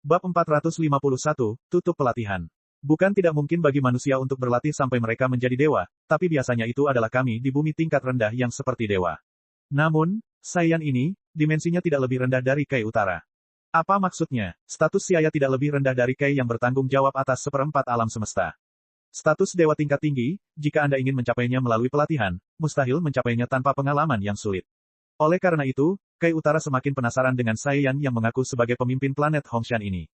Bab 451, Tutup Pelatihan. Bukan tidak mungkin bagi manusia untuk berlatih sampai mereka menjadi dewa, tapi biasanya itu adalah kami di bumi tingkat rendah yang seperti dewa. Namun, Saiyan ini, dimensinya tidak lebih rendah dari Kai Utara. Apa maksudnya? Status Siaya tidak lebih rendah dari Kai yang bertanggung jawab atas seperempat alam semesta. Status dewa tingkat tinggi, jika Anda ingin mencapainya melalui pelatihan, mustahil mencapainya tanpa pengalaman yang sulit. Oleh karena itu, Kai Utara semakin penasaran dengan Saiyan yang mengaku sebagai pemimpin planet Hongshan ini.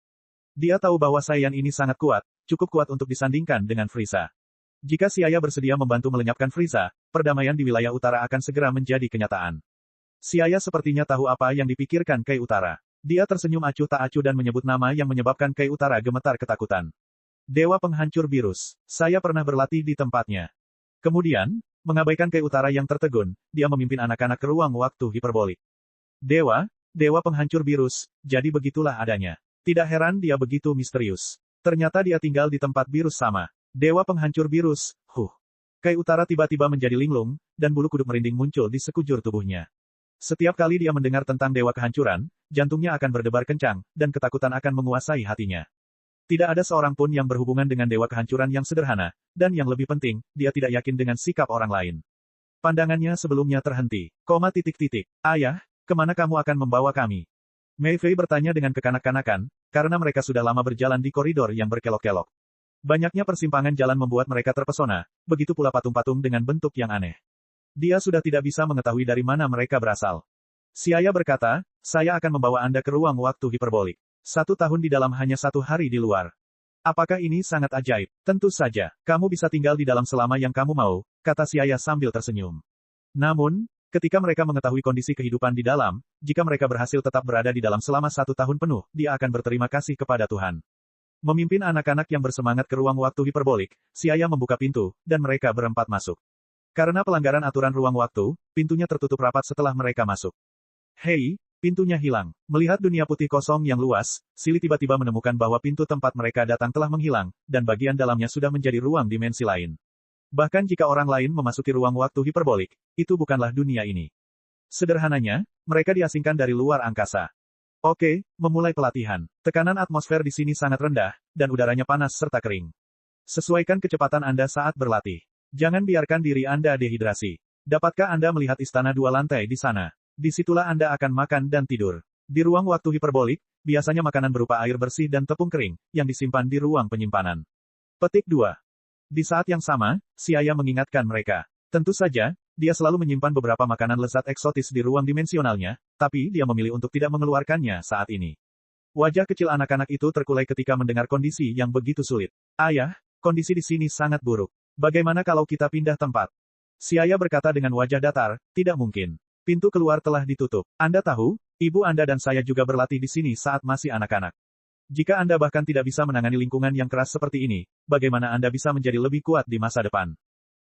Dia tahu bahwa Saiyan ini sangat kuat, cukup kuat untuk disandingkan dengan Frieza. Jika Siaya bersedia membantu melenyapkan Frieza, perdamaian di wilayah utara akan segera menjadi kenyataan. Siaya sepertinya tahu apa yang dipikirkan Kai Utara. Dia tersenyum acuh tak acuh dan menyebut nama yang menyebabkan Kai Utara gemetar ketakutan. Dewa Penghancur Virus. Saya pernah berlatih di tempatnya. Kemudian, mengabaikan Kai Utara yang tertegun, dia memimpin anak-anak ke ruang waktu hiperbolik. Dewa Penghancur Virus, jadi begitulah adanya. Tidak heran dia begitu misterius. Ternyata dia tinggal di tempat virus sama. Dewa Penghancur Virus, Kai Utara tiba-tiba menjadi linglung, dan bulu kuduk merinding muncul di sekujur tubuhnya. Setiap kali dia mendengar tentang Dewa Kehancuran, jantungnya akan berdebar kencang, dan ketakutan akan menguasai hatinya. Tidak ada seorang pun yang berhubungan dengan Dewa Kehancuran yang sederhana, dan yang lebih penting, dia tidak yakin dengan sikap orang lain. Pandangannya sebelumnya terhenti. Ayah, kemana kamu akan membawa kami? Mei Fei bertanya dengan kekanak-kanakan, karena mereka sudah lama berjalan di koridor yang berkelok-kelok. Banyaknya persimpangan jalan membuat mereka terpesona, begitu pula patung-patung dengan bentuk yang aneh. Dia sudah tidak bisa mengetahui dari mana mereka berasal. Siaya berkata, saya akan membawa Anda ke ruang waktu hiperbolik. 1 tahun di dalam hanya 1 hari di luar. Apakah ini sangat ajaib? Tentu saja, kamu bisa tinggal di dalam selama yang kamu mau, kata Siaya sambil tersenyum. Namun, ketika mereka mengetahui kondisi kehidupan di dalam, jika mereka berhasil tetap berada di dalam selama 1 tahun penuh, dia akan berterima kasih kepada Tuhan. Memimpin anak-anak yang bersemangat ke ruang waktu hiperbolik, Siaya membuka pintu, dan mereka berempat masuk. Karena pelanggaran aturan ruang waktu, pintunya tertutup rapat setelah mereka masuk. Hei, pintunya hilang. Melihat dunia putih kosong yang luas, Sili tiba-tiba menemukan bahwa pintu tempat mereka datang telah menghilang, dan bagian dalamnya sudah menjadi ruang dimensi lain. Bahkan jika orang lain memasuki ruang waktu hiperbolik, itu bukanlah dunia ini. Sederhananya, mereka diasingkan dari luar angkasa. Oke, memulai pelatihan. Tekanan atmosfer di sini sangat rendah, dan udaranya panas serta kering. Sesuaikan kecepatan Anda saat berlatih. Jangan biarkan diri Anda dehidrasi. Dapatkah Anda melihat istana 2 lantai di sana? Disitulah Anda akan makan dan tidur. Di ruang waktu hiperbolik, biasanya makanan berupa air bersih dan tepung kering, yang disimpan di ruang penyimpanan. Petik 2. Di saat yang sama, Siaya mengingatkan mereka. Tentu saja, dia selalu menyimpan beberapa makanan lezat eksotis di ruang dimensionalnya, tapi dia memilih untuk tidak mengeluarkannya saat ini. Wajah kecil anak-anak itu terkulai ketika mendengar kondisi yang begitu sulit. Ayah, kondisi di sini sangat buruk. Bagaimana kalau kita pindah tempat? Siaya berkata dengan wajah datar, tidak mungkin. Pintu keluar telah ditutup. Anda tahu, ibu Anda dan saya juga berlatih di sini saat masih anak-anak. Jika Anda bahkan tidak bisa menangani lingkungan yang keras seperti ini, bagaimana Anda bisa menjadi lebih kuat di masa depan?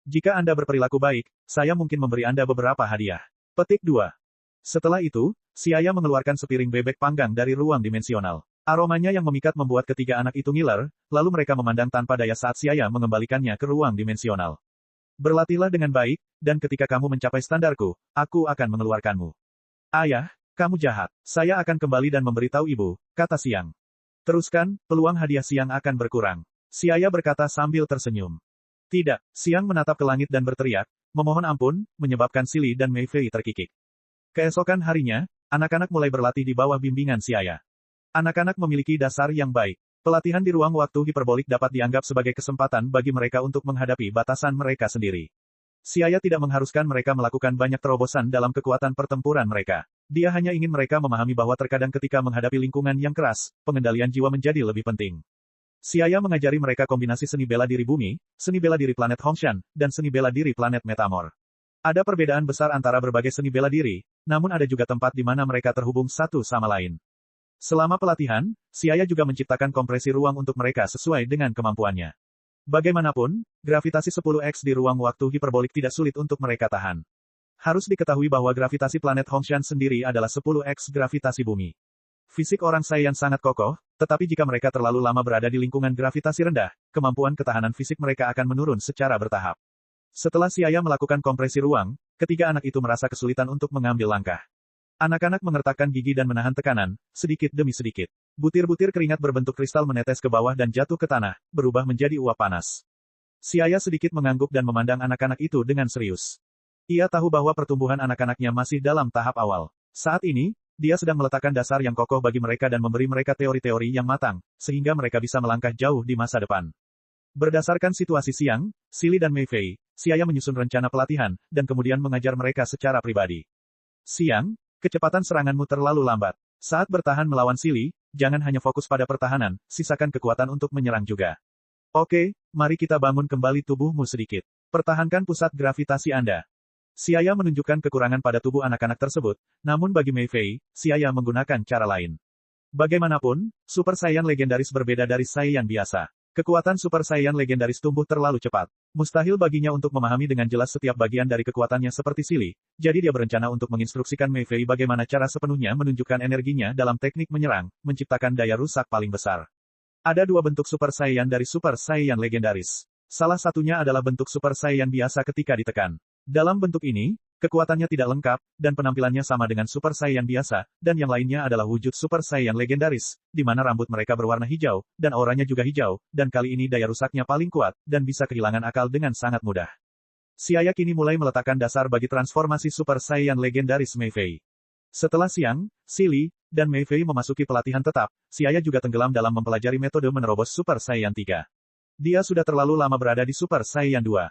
Jika Anda berperilaku baik, saya mungkin memberi Anda beberapa hadiah. Petik 2. Setelah itu, Siaya mengeluarkan sepiring bebek panggang dari ruang dimensional. Aromanya yang memikat membuat ketiga anak itu ngiler, lalu mereka memandang tanpa daya saat Siaya mengembalikannya ke ruang dimensional. Berlatihlah dengan baik, dan ketika kamu mencapai standarku, aku akan mengeluarkanmu. Ayah, kamu jahat. Saya akan kembali dan memberitahu ibu, kata Siang. Teruskan, peluang hadiah Siang akan berkurang. Siaya berkata sambil tersenyum. Tidak, Siang menatap ke langit dan berteriak, memohon ampun, menyebabkan Sili dan Mei Fei terkikik. Keesokan harinya, anak-anak mulai berlatih di bawah bimbingan Siaya. Anak-anak memiliki dasar yang baik. Pelatihan di ruang waktu hiperbolik dapat dianggap sebagai kesempatan bagi mereka untuk menghadapi batasan mereka sendiri. Siaya tidak mengharuskan mereka melakukan banyak terobosan dalam kekuatan pertempuran mereka. Dia hanya ingin mereka memahami bahwa terkadang ketika menghadapi lingkungan yang keras, pengendalian jiwa menjadi lebih penting. Siaya mengajari mereka kombinasi seni bela diri bumi, seni bela diri planet Hongshan, dan seni bela diri planet Metamor. Ada perbedaan besar antara berbagai seni bela diri, namun ada juga tempat di mana mereka terhubung satu sama lain. Selama pelatihan, Siaya juga menciptakan kompresi ruang untuk mereka sesuai dengan kemampuannya. Bagaimanapun, gravitasi 10x di ruang waktu hiperbolik tidak sulit untuk mereka tahan. Harus diketahui bahwa gravitasi planet Hongshan sendiri adalah 10x gravitasi bumi. Fisik orang Saiyan sangat kokoh, tetapi jika mereka terlalu lama berada di lingkungan gravitasi rendah, kemampuan ketahanan fisik mereka akan menurun secara bertahap. Setelah Siaya melakukan kompresi ruang, ketiga anak itu merasa kesulitan untuk mengambil langkah. Anak-anak mengertakkan gigi dan menahan tekanan, sedikit demi sedikit. Butir-butir keringat berbentuk kristal menetes ke bawah dan jatuh ke tanah, berubah menjadi uap panas. Xiaya sedikit mengangguk dan memandang anak-anak itu dengan serius. Ia tahu bahwa pertumbuhan anak-anaknya masih dalam tahap awal. Saat ini, dia sedang meletakkan dasar yang kokoh bagi mereka dan memberi mereka teori-teori yang matang, sehingga mereka bisa melangkah jauh di masa depan. Berdasarkan situasi Xiang, Silly dan Mei Fei, Xiaya menyusun rencana pelatihan, dan kemudian mengajar mereka secara pribadi. Xiang, kecepatan seranganmu terlalu lambat. Saat bertahan melawan Silly, jangan hanya fokus pada pertahanan, sisakan kekuatan untuk menyerang juga. Oke, mari kita bangun kembali tubuhmu sedikit. Pertahankan pusat gravitasi Anda. Xiaya menunjukkan kekurangan pada tubuh anak-anak tersebut, namun bagi Mei Fei, Xiaya menggunakan cara lain. Bagaimanapun, Super Saiyan legendaris berbeda dari Saiyan biasa. Kekuatan Super Saiyan legendaris tumbuh terlalu cepat. Mustahil baginya untuk memahami dengan jelas setiap bagian dari kekuatannya seperti Silly, jadi dia berencana untuk menginstruksikan Mei Fei bagaimana cara sepenuhnya menunjukkan energinya dalam teknik menyerang, menciptakan daya rusak paling besar. Ada dua bentuk Super Saiyan dari Super Saiyan legendaris. Salah satunya adalah bentuk Super Saiyan biasa ketika ditekan. Dalam bentuk ini, kekuatannya tidak lengkap, dan penampilannya sama dengan Super Saiyan biasa, dan yang lainnya adalah wujud Super Saiyan legendaris, di mana rambut mereka berwarna hijau, dan auranya juga hijau, dan kali ini daya rusaknya paling kuat, dan bisa kehilangan akal dengan sangat mudah. Xiaya kini mulai meletakkan dasar bagi transformasi Super Saiyan legendaris Mei Fei. Setelah Xiang, Silly, dan Mei Fei memasuki pelatihan tetap, Xiaya juga tenggelam dalam mempelajari metode menerobos Super Saiyan 3. Dia sudah terlalu lama berada di Super Saiyan 2.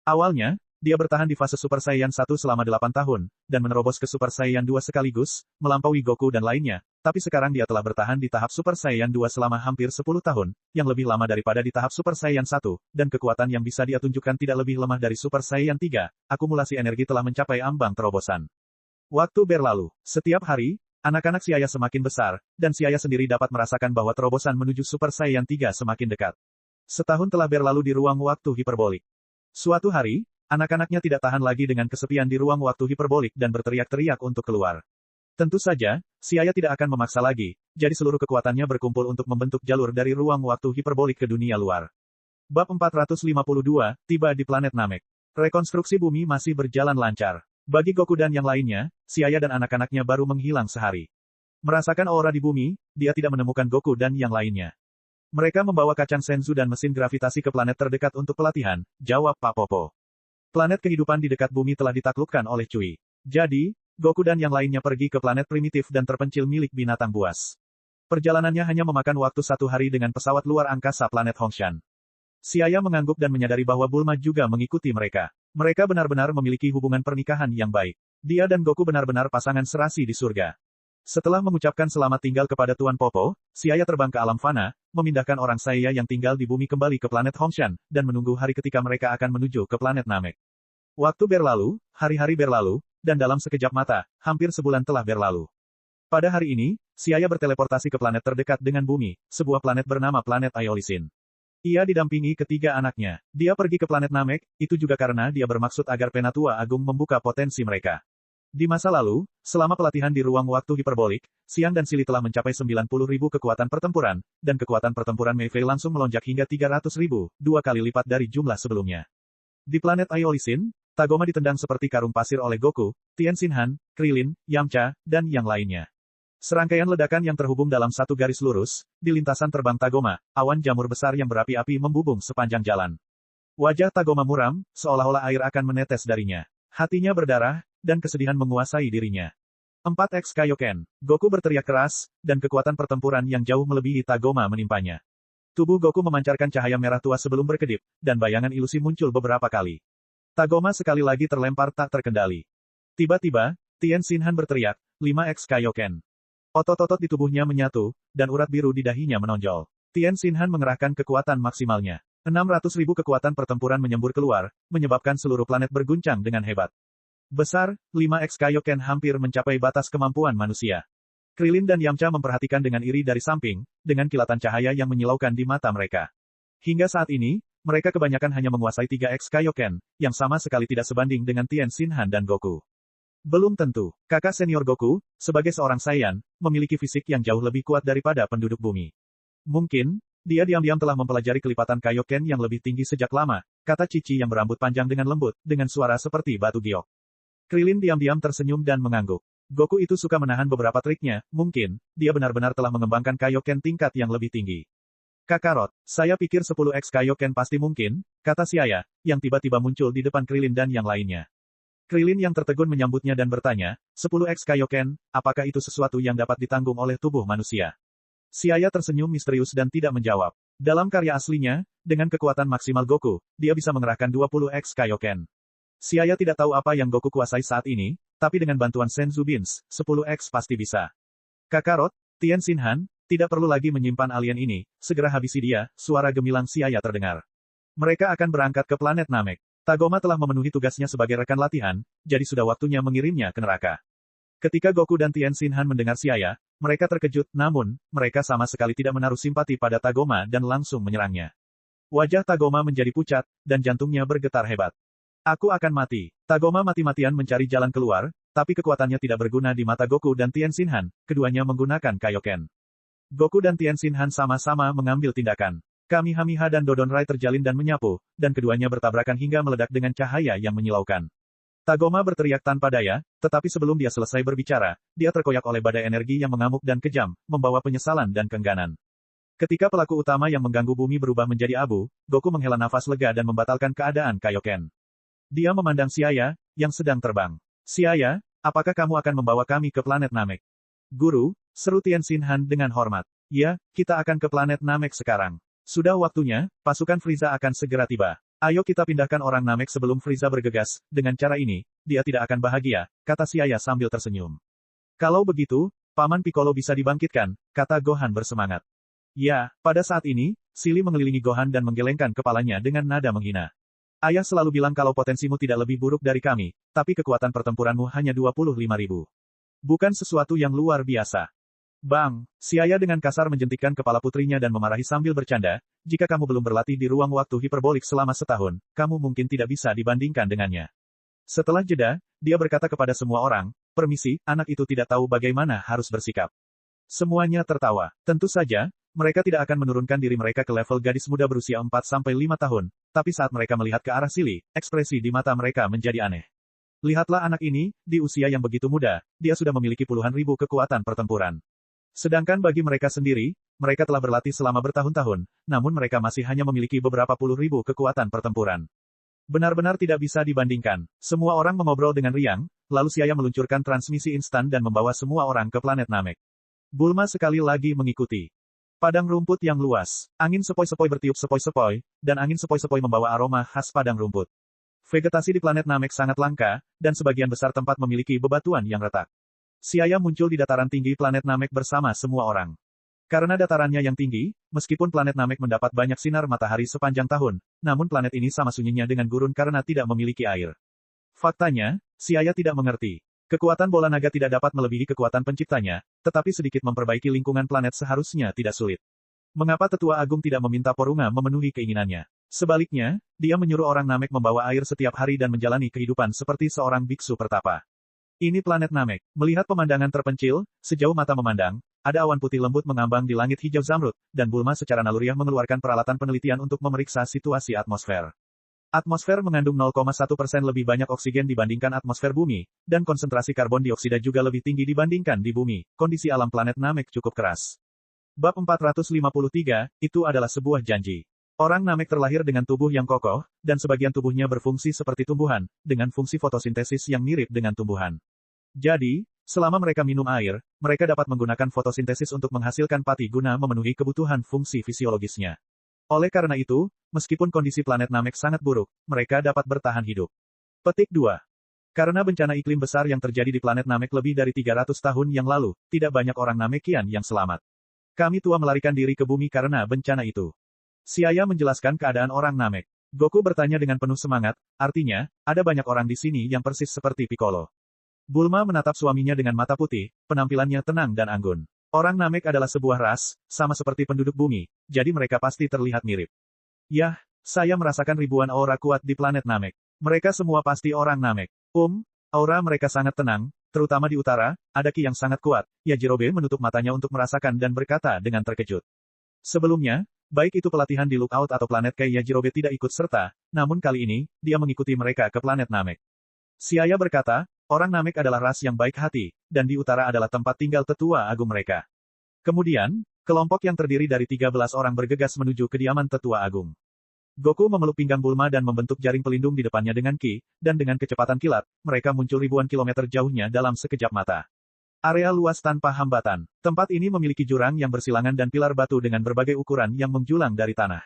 Awalnya, dia bertahan di fase Super Saiyan 1 selama 8 tahun, dan menerobos ke Super Saiyan 2 sekaligus, melampaui Goku dan lainnya, tapi sekarang dia telah bertahan di tahap Super Saiyan 2 selama hampir 10 tahun, yang lebih lama daripada di tahap Super Saiyan 1, dan kekuatan yang bisa dia tunjukkan tidak lebih lemah dari Super Saiyan 3, akumulasi energi telah mencapai ambang terobosan. Waktu berlalu. Setiap hari, anak-anak Xiaya semakin besar, dan Xiaya sendiri dapat merasakan bahwa terobosan menuju Super Saiyan 3 semakin dekat. Setahun telah berlalu di ruang waktu hiperbolik. Suatu hari, anak-anaknya tidak tahan lagi dengan kesepian di ruang waktu hiperbolik dan berteriak-teriak untuk keluar. Tentu saja, Xiaya tidak akan memaksa lagi, jadi seluruh kekuatannya berkumpul untuk membentuk jalur dari ruang waktu hiperbolik ke dunia luar. Bab 452, tiba di planet Namek. Rekonstruksi bumi masih berjalan lancar. Bagi Goku dan yang lainnya, Xiaya dan anak-anaknya baru menghilang sehari. Merasakan aura di bumi, dia tidak menemukan Goku dan yang lainnya. Mereka membawa kacang senzu dan mesin gravitasi ke planet terdekat untuk pelatihan, jawab Pak Popo. Planet kehidupan di dekat bumi telah ditaklukkan oleh Cui. Jadi, Goku dan yang lainnya pergi ke planet primitif dan terpencil milik binatang buas. Perjalanannya hanya memakan waktu 1 hari dengan pesawat luar angkasa planet Hongshan. Xiaya mengangguk dan menyadari bahwa Bulma juga mengikuti mereka. Mereka benar-benar memiliki hubungan pernikahan yang baik. Dia dan Goku benar-benar pasangan serasi di surga. Setelah mengucapkan selamat tinggal kepada Tuan Popo, Xiaya terbang ke alam fana, memindahkan orang Saiya yang tinggal di bumi kembali ke planet Hongshan, dan menunggu hari ketika mereka akan menuju ke planet Namek. Waktu berlalu, hari-hari berlalu, dan dalam sekejap mata, hampir sebulan telah berlalu. Pada hari ini, Xiaya berteleportasi ke planet terdekat dengan bumi, sebuah planet bernama planet Aeolisin. Ia didampingi ketiga anaknya. Dia pergi ke planet Namek, itu juga karena dia bermaksud agar Penatua Agung membuka potensi mereka. Di masa lalu, selama pelatihan di ruang waktu hiperbolik, Xiang dan Silly telah mencapai 90.000 kekuatan pertempuran, dan kekuatan pertempuran Mei Fei langsung melonjak hingga 300.000, 2 kali lipat dari jumlah sebelumnya. Di planet Aeolisin, Tagoma ditendang seperti karung pasir oleh Goku, Tien Shinhan, Krilin, Yamcha, dan yang lainnya. Serangkaian ledakan yang terhubung dalam satu garis lurus, di lintasan terbang Tagoma, awan jamur besar yang berapi-api membubung sepanjang jalan. Wajah Tagoma muram, seolah-olah air akan menetes darinya. Hatinya berdarah, dan kesedihan menguasai dirinya. 4x Kaioken. Goku berteriak keras, dan kekuatan pertempuran yang jauh melebihi Tagoma menimpanya. Tubuh Goku memancarkan cahaya merah tua sebelum berkedip, dan bayangan ilusi muncul beberapa kali. Tagoma sekali lagi terlempar tak terkendali. Tiba-tiba, Tien Shinhan berteriak, 5x Kaioken. Otot-otot di tubuhnya menyatu, dan urat biru di dahinya menonjol. Tien Shinhan mengerahkan kekuatan maksimalnya. 600.000 kekuatan pertempuran menyembur keluar, menyebabkan seluruh planet berguncang dengan hebat. Besar, 5x Kaioken hampir mencapai batas kemampuan manusia. Krilin dan Yamcha memperhatikan dengan iri dari samping, dengan kilatan cahaya yang menyilaukan di mata mereka. Hingga saat ini, mereka kebanyakan hanya menguasai 3x Kaioken, yang sama sekali tidak sebanding dengan Tien Shinhan dan Goku. Belum tentu, kakak senior Goku, sebagai seorang Saiyan, memiliki fisik yang jauh lebih kuat daripada penduduk bumi. Mungkin, dia diam-diam telah mempelajari kelipatan Kaioken yang lebih tinggi sejak lama, kata Cici yang berambut panjang dengan lembut, dengan suara seperti batu giok. Krilin diam-diam tersenyum dan mengangguk. Goku itu suka menahan beberapa triknya, mungkin, dia benar-benar telah mengembangkan Kaioken tingkat yang lebih tinggi. Kakarot, saya pikir 10x Kaioken pasti mungkin, kata Xiaya, yang tiba-tiba muncul di depan Krilin dan yang lainnya. Krilin yang tertegun menyambutnya dan bertanya, 10x Kaioken, apakah itu sesuatu yang dapat ditanggung oleh tubuh manusia? Xiaya tersenyum misterius dan tidak menjawab. Dalam karya aslinya, dengan kekuatan maksimal Goku, dia bisa mengerahkan 20x Kaioken. Xiaya tidak tahu apa yang Goku kuasai saat ini, tapi dengan bantuan Senzu Beans, 10x pasti bisa. Kakarot, Tien Shinhan, tidak perlu lagi menyimpan alien ini, segera habisi dia, suara gemilang Xiaya terdengar. Mereka akan berangkat ke planet Namek. Tagoma telah memenuhi tugasnya sebagai rekan latihan, jadi sudah waktunya mengirimnya ke neraka. Ketika Goku dan Tien Shinhan mendengar Xiaya, mereka terkejut, namun, mereka sama sekali tidak menaruh simpati pada Tagoma dan langsung menyerangnya. Wajah Tagoma menjadi pucat, dan jantungnya bergetar hebat. Aku akan mati. Tagoma mati-matian mencari jalan keluar, tapi kekuatannya tidak berguna di mata Goku dan Tien Shinhan, keduanya menggunakan Kaioken. Goku dan Tien Shinhan sama-sama mengambil tindakan. Kamehameha dan Dodon Rai terjalin dan menyapu, dan keduanya bertabrakan hingga meledak dengan cahaya yang menyilaukan. Tagoma berteriak tanpa daya, tetapi sebelum dia selesai berbicara, dia terkoyak oleh badai energi yang mengamuk dan kejam, membawa penyesalan dan kengganan. Ketika pelaku utama yang mengganggu bumi berubah menjadi abu, Goku menghela nafas lega dan membatalkan keadaan Kaioken. Dia memandang Xiaya, yang sedang terbang. Xiaya, apakah kamu akan membawa kami ke planet Namek? Guru, seru Tien Shinhan dengan hormat. Ya, kita akan ke planet Namek sekarang. Sudah waktunya, pasukan Frieza akan segera tiba. Ayo kita pindahkan orang Namek sebelum Frieza bergegas, dengan cara ini, dia tidak akan bahagia, kata Xiaya sambil tersenyum. Kalau begitu, Paman Piccolo bisa dibangkitkan, kata Gohan bersemangat. Ya, pada saat ini, Silly mengelilingi Gohan dan menggelengkan kepalanya dengan nada menghina. Ayah selalu bilang kalau potensimu tidak lebih buruk dari kami, tapi kekuatan pertempuranmu hanya 25.000. Bukan sesuatu yang luar biasa. Bang, Xiaya dengan kasar menjentikkan kepala putrinya dan memarahi sambil bercanda, jika kamu belum berlatih di ruang waktu hiperbolik selama setahun, kamu mungkin tidak bisa dibandingkan dengannya. Setelah jeda, dia berkata kepada semua orang, permisi, anak itu tidak tahu bagaimana harus bersikap. Semuanya tertawa. Tentu saja, mereka tidak akan menurunkan diri mereka ke level gadis muda berusia 4-5 tahun, tapi saat mereka melihat ke arah Silly, ekspresi di mata mereka menjadi aneh. Lihatlah anak ini, di usia yang begitu muda, dia sudah memiliki puluhan ribu kekuatan pertempuran. Sedangkan bagi mereka sendiri, mereka telah berlatih selama bertahun-tahun, namun mereka masih hanya memiliki beberapa puluh ribu kekuatan pertempuran. Benar-benar tidak bisa dibandingkan. Semua orang mengobrol dengan riang, lalu Xiaya meluncurkan transmisi instan dan membawa semua orang ke planet Namek. Bulma sekali lagi mengikuti. Padang rumput yang luas. Angin sepoi-sepoi bertiup sepoi-sepoi, dan angin sepoi-sepoi membawa aroma khas padang rumput. Vegetasi di planet Namek sangat langka, dan sebagian besar tempat memiliki bebatuan yang retak. Xiaya muncul di dataran tinggi planet Namek bersama semua orang. Karena datarannya yang tinggi, meskipun planet Namek mendapat banyak sinar matahari sepanjang tahun, namun planet ini sama sunyinya dengan gurun karena tidak memiliki air. Faktanya, Xiaya tidak mengerti. Kekuatan bola naga tidak dapat melebihi kekuatan penciptanya, tetapi sedikit memperbaiki lingkungan planet seharusnya tidak sulit. Mengapa Tetua Agung tidak meminta Porunga memenuhi keinginannya? Sebaliknya, dia menyuruh orang Namek membawa air setiap hari dan menjalani kehidupan seperti seorang biksu pertapa. Ini planet Namek. Melihat pemandangan terpencil, sejauh mata memandang, ada awan putih lembut mengambang di langit hijau zamrud, dan Bulma secara naluriah mengeluarkan peralatan penelitian untuk memeriksa situasi atmosfer. Atmosfer mengandung 0,1% lebih banyak oksigen dibandingkan atmosfer bumi, dan konsentrasi karbon dioksida juga lebih tinggi dibandingkan di bumi. Kondisi alam planet Namek cukup keras. Bab 453, itu adalah sebuah janji. Orang Namek terlahir dengan tubuh yang kokoh, dan sebagian tubuhnya berfungsi seperti tumbuhan, dengan fungsi fotosintesis yang mirip dengan tumbuhan. Jadi, selama mereka minum air, mereka dapat menggunakan fotosintesis untuk menghasilkan pati guna memenuhi kebutuhan fungsi fisiologisnya. Oleh karena itu, meskipun kondisi planet Namek sangat buruk, mereka dapat bertahan hidup. Petik 2. Karena bencana iklim besar yang terjadi di planet Namek lebih dari 300 tahun yang lalu, tidak banyak orang Namekian yang selamat. Kami tua melarikan diri ke bumi karena bencana itu. Xiaya menjelaskan keadaan orang Namek. Goku bertanya dengan penuh semangat, artinya, ada banyak orang di sini yang persis seperti Piccolo. Bulma menatap suaminya dengan mata putih, penampilannya tenang dan anggun. Orang Namek adalah sebuah ras, sama seperti penduduk bumi, jadi mereka pasti terlihat mirip. Yah, saya merasakan ribuan aura kuat di planet Namek. Mereka semua pasti orang Namek. Aura mereka sangat tenang, terutama di utara, ada ki yang sangat kuat. Yajirobe menutup matanya untuk merasakan dan berkata dengan terkejut. Sebelumnya, baik itu pelatihan di Lookout atau planet Kai, Yajirobe tidak ikut serta, namun kali ini, dia mengikuti mereka ke planet Namek. Xiaya berkata, Orang Namek adalah ras yang baik hati, dan di utara adalah tempat tinggal tetua agung mereka. Kemudian, kelompok yang terdiri dari 13 orang bergegas menuju kediaman tetua agung. Goku memeluk pinggang Bulma dan membentuk jaring pelindung di depannya dengan ki, dan dengan kecepatan kilat, mereka muncul ribuan kilometer jauhnya dalam sekejap mata. Area luas tanpa hambatan. Tempat ini memiliki jurang yang bersilangan dan pilar batu dengan berbagai ukuran yang menjulang dari tanah.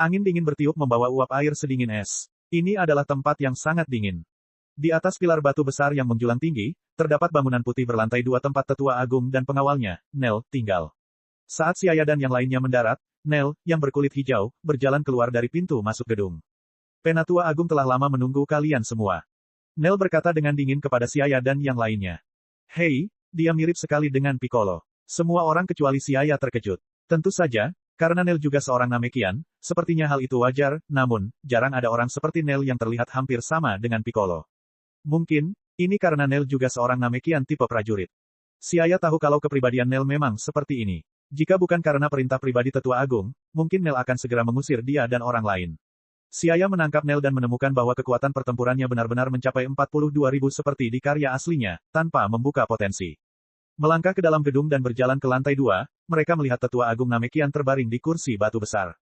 Angin dingin bertiup membawa uap air sedingin es. Ini adalah tempat yang sangat dingin. Di atas pilar batu besar yang menjulang tinggi, terdapat bangunan putih berlantai 2 tempat tetua agung dan pengawalnya, Nel, tinggal. Saat Siaya dan yang lainnya mendarat, Nel, yang berkulit hijau, berjalan keluar dari pintu masuk gedung. Penatua Agung telah lama menunggu kalian semua. Nel berkata dengan dingin kepada Siaya dan yang lainnya. Hei, dia mirip sekali dengan Piccolo. Semua orang kecuali Siaya terkejut. Tentu saja, karena Nel juga seorang Namekian, sepertinya hal itu wajar, namun, jarang ada orang seperti Nel yang terlihat hampir sama dengan Piccolo. Mungkin, ini karena Nel juga seorang Namekian tipe prajurit. Siaya tahu kalau kepribadian Nel memang seperti ini. Jika bukan karena perintah pribadi Tetua Agung, mungkin Nel akan segera mengusir dia dan orang lain. Siaya menangkap Nel dan menemukan bahwa kekuatan pertempurannya benar-benar mencapai 42.000 seperti di karya aslinya, tanpa membuka potensi. Melangkah ke dalam gedung dan berjalan ke lantai 2, mereka melihat Tetua Agung Namekian terbaring di kursi batu besar.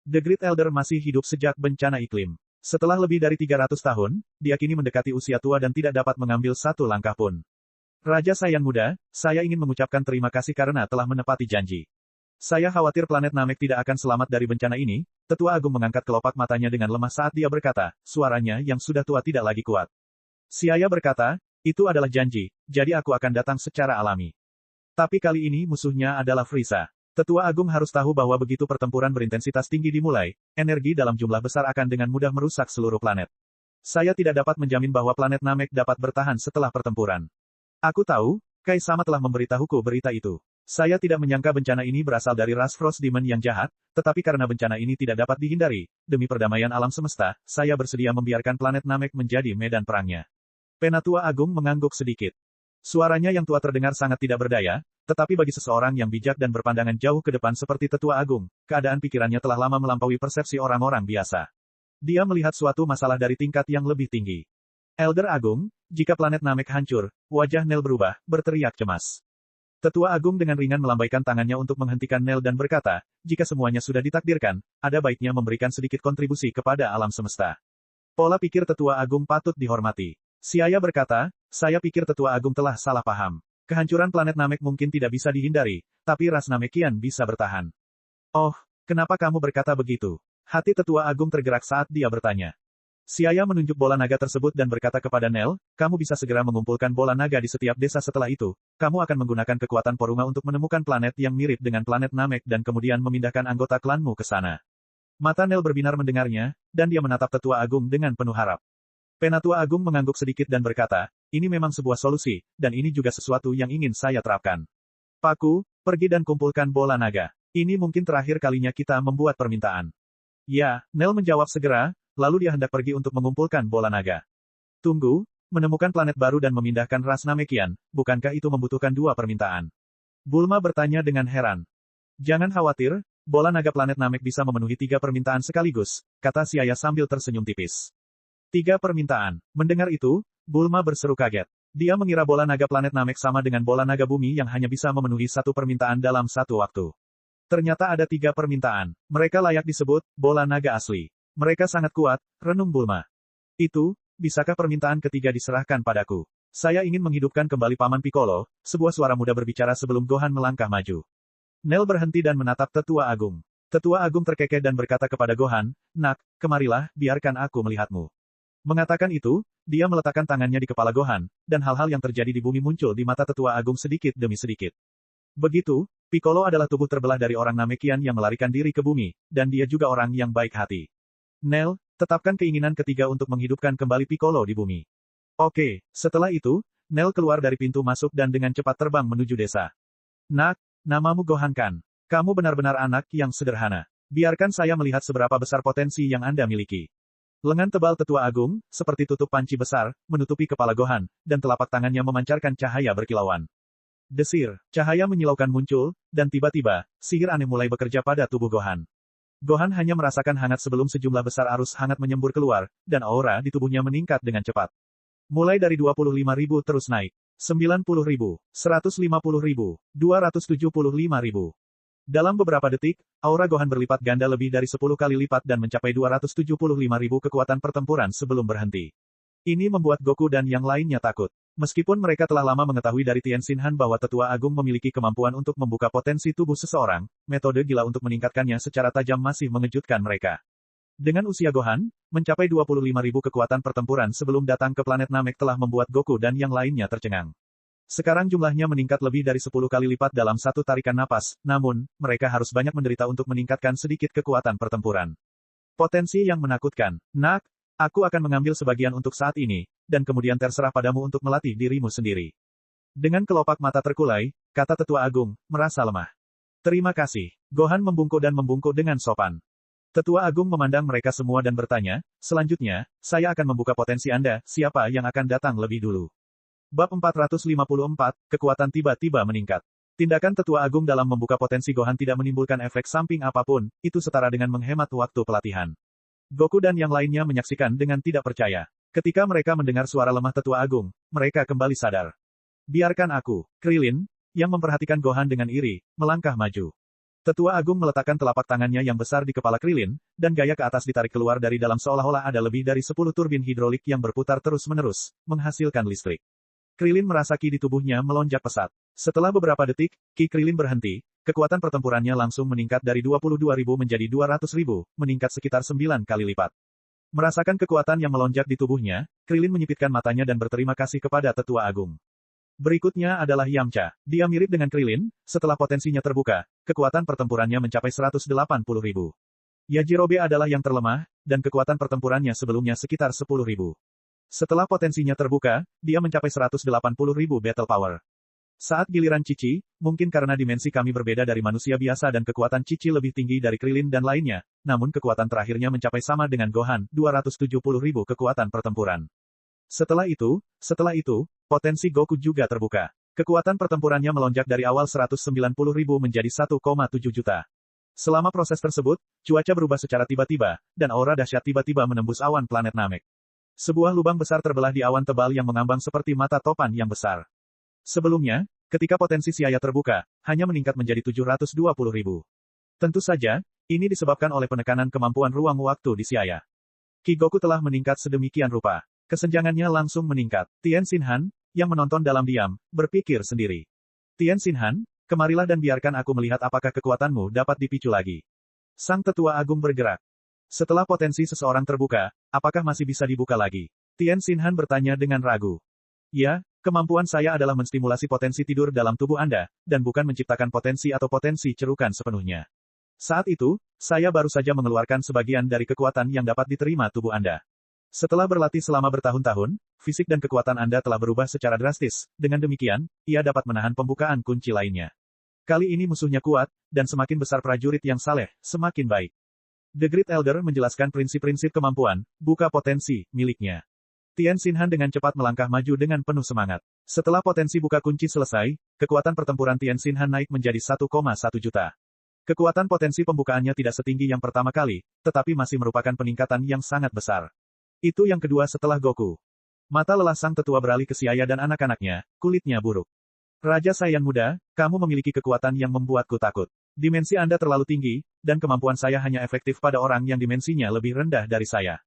The Great Elder masih hidup sejak bencana iklim. Setelah lebih dari 300 tahun, dia kini mendekati usia tua dan tidak dapat mengambil satu langkah pun. Raja Saiyan muda, saya ingin mengucapkan terima kasih karena telah menepati janji. Saya khawatir planet Namek tidak akan selamat dari bencana ini. Tetua Agung mengangkat kelopak matanya dengan lemah saat dia berkata, suaranya yang sudah tua tidak lagi kuat. Siaya berkata, itu adalah janji, jadi aku akan datang secara alami. Tapi kali ini musuhnya adalah Frieza. Tetua Agung harus tahu bahwa begitu pertempuran berintensitas tinggi dimulai, energi dalam jumlah besar akan dengan mudah merusak seluruh planet. Saya tidak dapat menjamin bahwa planet Namek dapat bertahan setelah pertempuran. Aku tahu, Kai-sama telah memberitahuku berita itu. Saya tidak menyangka bencana ini berasal dari ras Frost Demon yang jahat, tetapi karena bencana ini tidak dapat dihindari, demi perdamaian alam semesta, saya bersedia membiarkan planet Namek menjadi medan perangnya. Penatua Agung mengangguk sedikit. Suaranya yang tua terdengar sangat tidak berdaya, tetapi bagi seseorang yang bijak dan berpandangan jauh ke depan seperti Tetua Agung, keadaan pikirannya telah lama melampaui persepsi orang-orang biasa. Dia melihat suatu masalah dari tingkat yang lebih tinggi. Elder Agung, jika planet Namek hancur, wajah Nel berubah, berteriak cemas. Tetua Agung dengan ringan melambaikan tangannya untuk menghentikan Nel dan berkata, jika semuanya sudah ditakdirkan, ada baiknya memberikan sedikit kontribusi kepada alam semesta. Pola pikir Tetua Agung patut dihormati. Siaya berkata, saya pikir Tetua Agung telah salah paham. Kehancuran planet Namek mungkin tidak bisa dihindari, tapi ras Namekian bisa bertahan. Oh, kenapa kamu berkata begitu? Hati Tetua Agung tergerak saat dia bertanya. Siaya menunjuk bola naga tersebut dan berkata kepada Nel, kamu bisa segera mengumpulkan bola naga di setiap desa setelah itu, kamu akan menggunakan kekuatan Porunga untuk menemukan planet yang mirip dengan planet Namek dan kemudian memindahkan anggota klanmu ke sana. Mata Nel berbinar mendengarnya, dan dia menatap Tetua Agung dengan penuh harap. Penatua Agung mengangguk sedikit dan berkata, ini memang sebuah solusi, dan ini juga sesuatu yang ingin saya terapkan. Paku, pergi dan kumpulkan bola naga. Ini mungkin terakhir kalinya kita membuat permintaan. Ya, Nel menjawab segera, lalu dia hendak pergi untuk mengumpulkan bola naga. Tunggu, menemukan planet baru dan memindahkan ras Namekian, bukankah itu membutuhkan 2 permintaan? Bulma bertanya dengan heran. Jangan khawatir, bola naga planet Namek bisa memenuhi 3 permintaan sekaligus, kata Siaya sambil tersenyum tipis. 3 permintaan. Mendengar itu, Bulma berseru kaget. Dia mengira bola naga planet Namek sama dengan bola naga bumi yang hanya bisa memenuhi 1 permintaan dalam 1 waktu. Ternyata ada 3 permintaan. Mereka layak disebut bola naga asli. Mereka sangat kuat, renung Bulma. Itu, bisakah permintaan ketiga diserahkan padaku? Saya ingin menghidupkan kembali Paman Piccolo, sebuah suara muda berbicara sebelum Gohan melangkah maju. Nel berhenti dan menatap Tetua Agung. Tetua Agung terkekeh dan berkata kepada Gohan, nak, kemarilah, biarkan aku melihatmu. Mengatakan itu, dia meletakkan tangannya di kepala Gohan, dan hal-hal yang terjadi di bumi muncul di mata Tetua Agung sedikit demi sedikit. Begitu, Piccolo adalah tubuh terbelah dari orang Namekian yang melarikan diri ke bumi, dan dia juga orang yang baik hati. Nel, tetapkan keinginan ketiga untuk menghidupkan kembali Piccolo di bumi. Oke, setelah itu, Nel keluar dari pintu masuk dan dengan cepat terbang menuju desa. Nak, namamu Gohan kan? Kamu benar-benar anak yang sederhana. Biarkan saya melihat seberapa besar potensi yang Anda miliki. Lengan tebal Tetua Agung, seperti tutup panci besar, menutupi kepala Gohan, dan telapak tangannya memancarkan cahaya berkilauan. Desir, cahaya menyilaukan muncul, dan tiba-tiba, sihir aneh mulai bekerja pada tubuh Gohan. Gohan hanya merasakan hangat sebelum sejumlah besar arus hangat menyembur keluar, dan aura di tubuhnya meningkat dengan cepat. Mulai dari 25.000 terus naik. 90.000, 150.000, 275.000. Dalam beberapa detik, aura Gohan berlipat ganda lebih dari 10 kali lipat dan mencapai 275.000 kekuatan pertempuran sebelum berhenti. Ini membuat Goku dan yang lainnya takut. Meskipun mereka telah lama mengetahui dari Tien Shinhan bahwa Tetua Agung memiliki kemampuan untuk membuka potensi tubuh seseorang, metode gila untuk meningkatkannya secara tajam masih mengejutkan mereka. Dengan usia Gohan, mencapai 25.000 kekuatan pertempuran sebelum datang ke planet Namek telah membuat Goku dan yang lainnya tercengang. Sekarang jumlahnya meningkat lebih dari 10 kali lipat dalam satu tarikan napas, namun, mereka harus banyak menderita untuk meningkatkan sedikit kekuatan pertempuran. Potensi yang menakutkan. Nak, aku akan mengambil sebagian untuk saat ini, dan kemudian terserah padamu untuk melatih dirimu sendiri. Dengan kelopak mata terkulai, kata Tetua Agung, merasa lemah. Terima kasih. Gohan membungkuk dan membungkuk dengan sopan. Tetua Agung memandang mereka semua dan bertanya, selanjutnya, saya akan membuka potensi Anda, siapa yang akan datang lebih dulu. Bab 454, kekuatan tiba-tiba meningkat. Tindakan Tetua Agung dalam membuka potensi Gohan tidak menimbulkan efek samping apapun, itu setara dengan menghemat waktu pelatihan. Goku dan yang lainnya menyaksikan dengan tidak percaya. Ketika mereka mendengar suara lemah Tetua Agung, mereka kembali sadar. Biarkan aku, Krillin, yang memperhatikan Gohan dengan iri, melangkah maju. Tetua Agung meletakkan telapak tangannya yang besar di kepala Krillin, dan gaya ke atas ditarik keluar dari dalam seolah-olah ada lebih dari 10 turbin hidrolik yang berputar terus-menerus, menghasilkan listrik. Krillin merasa ki di tubuhnya melonjak pesat. Setelah beberapa detik, ki Krillin berhenti, kekuatan pertempurannya langsung meningkat dari 22.000 menjadi 200.000, meningkat sekitar 9 kali lipat. Merasakan kekuatan yang melonjak di tubuhnya, Krillin menyipitkan matanya dan berterima kasih kepada Tetua Agung. Berikutnya adalah Yamcha. Dia mirip dengan Krillin, setelah potensinya terbuka, kekuatan pertempurannya mencapai 180.000. Yajirobe adalah yang terlemah, dan kekuatan pertempurannya sebelumnya sekitar 10.000. Setelah potensinya terbuka, dia mencapai 180.000 battle power. Saat giliran Cici, mungkin karena dimensi kami berbeda dari manusia biasa dan kekuatan Cici lebih tinggi dari Krillin dan lainnya, namun kekuatan terakhirnya mencapai sama dengan Gohan, 270.000 kekuatan pertempuran. Setelah itu, potensi Goku juga terbuka. Kekuatan pertempurannya melonjak dari awal 190.000 menjadi 1,7 juta. Selama proses tersebut, cuaca berubah secara tiba-tiba, dan aura dahsyat tiba-tiba menembus awan planet Namek. Sebuah lubang besar terbelah di awan tebal yang mengambang seperti mata topan yang besar. Sebelumnya, ketika potensi Siaya terbuka, hanya meningkat menjadi 720.000. Tentu saja, ini disebabkan oleh penekanan kemampuan ruang waktu di Siaya. Ki Goku telah meningkat sedemikian rupa. Kesenjangannya langsung meningkat. Tien Shinhan, yang menonton dalam diam, berpikir sendiri. Tien Shinhan, kemarilah dan biarkan aku melihat apakah kekuatanmu dapat dipicu lagi. Sang Tetua Agung bergerak. Setelah potensi seseorang terbuka, apakah masih bisa dibuka lagi? Tien Shinhan bertanya dengan ragu. Ya, kemampuan saya adalah menstimulasi potensi tidur dalam tubuh Anda, dan bukan menciptakan potensi atau potensi cerukan sepenuhnya. Saat itu, saya baru saja mengeluarkan sebagian dari kekuatan yang dapat diterima tubuh Anda. Setelah berlatih selama bertahun-tahun, fisik dan kekuatan Anda telah berubah secara drastis, dengan demikian, ia dapat menahan pembukaan kunci lainnya. Kali ini musuhnya kuat, dan semakin besar prajurit yang saleh, semakin baik. The Great Elder menjelaskan prinsip-prinsip kemampuan, buka potensi, miliknya. Tien Shinhan dengan cepat melangkah maju dengan penuh semangat. Setelah potensi buka kunci selesai, kekuatan pertempuran Tien Shinhan naik menjadi 1,1 juta. Kekuatan potensi pembukaannya tidak setinggi yang pertama kali, tetapi masih merupakan peningkatan yang sangat besar. Itu yang kedua setelah Goku. Mata lelah sang tetua beralih ke Siaya dan anak-anaknya, kulitnya buruk. Raja Saiyan muda, kamu memiliki kekuatan yang membuatku takut. Dimensi Anda terlalu tinggi, dan kemampuan saya hanya efektif pada orang yang dimensinya lebih rendah dari saya.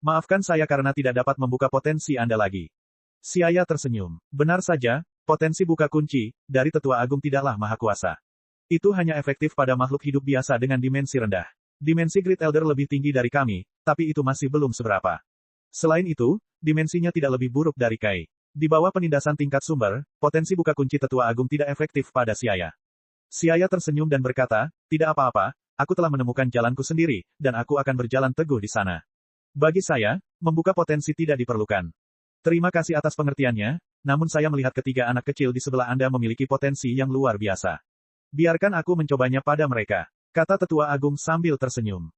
Maafkan saya karena tidak dapat membuka potensi Anda lagi. Siaya tersenyum. Benar saja, potensi buka kunci, dari Tetua Agung tidaklah maha kuasa. Itu hanya efektif pada makhluk hidup biasa dengan dimensi rendah. Dimensi Great Elder lebih tinggi dari kami, tapi itu masih belum seberapa. Selain itu, dimensinya tidak lebih buruk dari Kai. Di bawah penindasan tingkat sumber, potensi buka kunci Tetua Agung tidak efektif pada Siaya. Siaya tersenyum dan berkata, tidak apa-apa, aku telah menemukan jalanku sendiri, dan aku akan berjalan teguh di sana. Bagi saya, membuka potensi tidak diperlukan. Terima kasih atas pengertiannya, namun saya melihat ketiga anak kecil di sebelah Anda memiliki potensi yang luar biasa. Biarkan aku mencobanya pada mereka, kata Tetua Agung sambil tersenyum.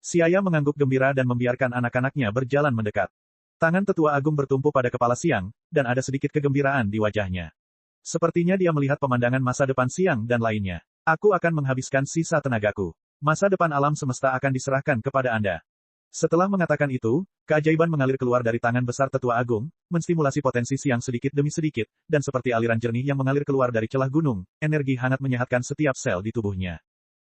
Siaya mengangguk gembira dan membiarkan anak-anaknya berjalan mendekat. Tangan Tetua Agung bertumpu pada kepala Siang, dan ada sedikit kegembiraan di wajahnya. Sepertinya dia melihat pemandangan masa depan Siang dan lainnya. Aku akan menghabiskan sisa tenagaku. Masa depan alam semesta akan diserahkan kepada Anda. Setelah mengatakan itu, keajaiban mengalir keluar dari tangan besar Tetua Agung, menstimulasi potensi Siang sedikit demi sedikit, dan seperti aliran jernih yang mengalir keluar dari celah gunung, energi hangat menyehatkan setiap sel di tubuhnya.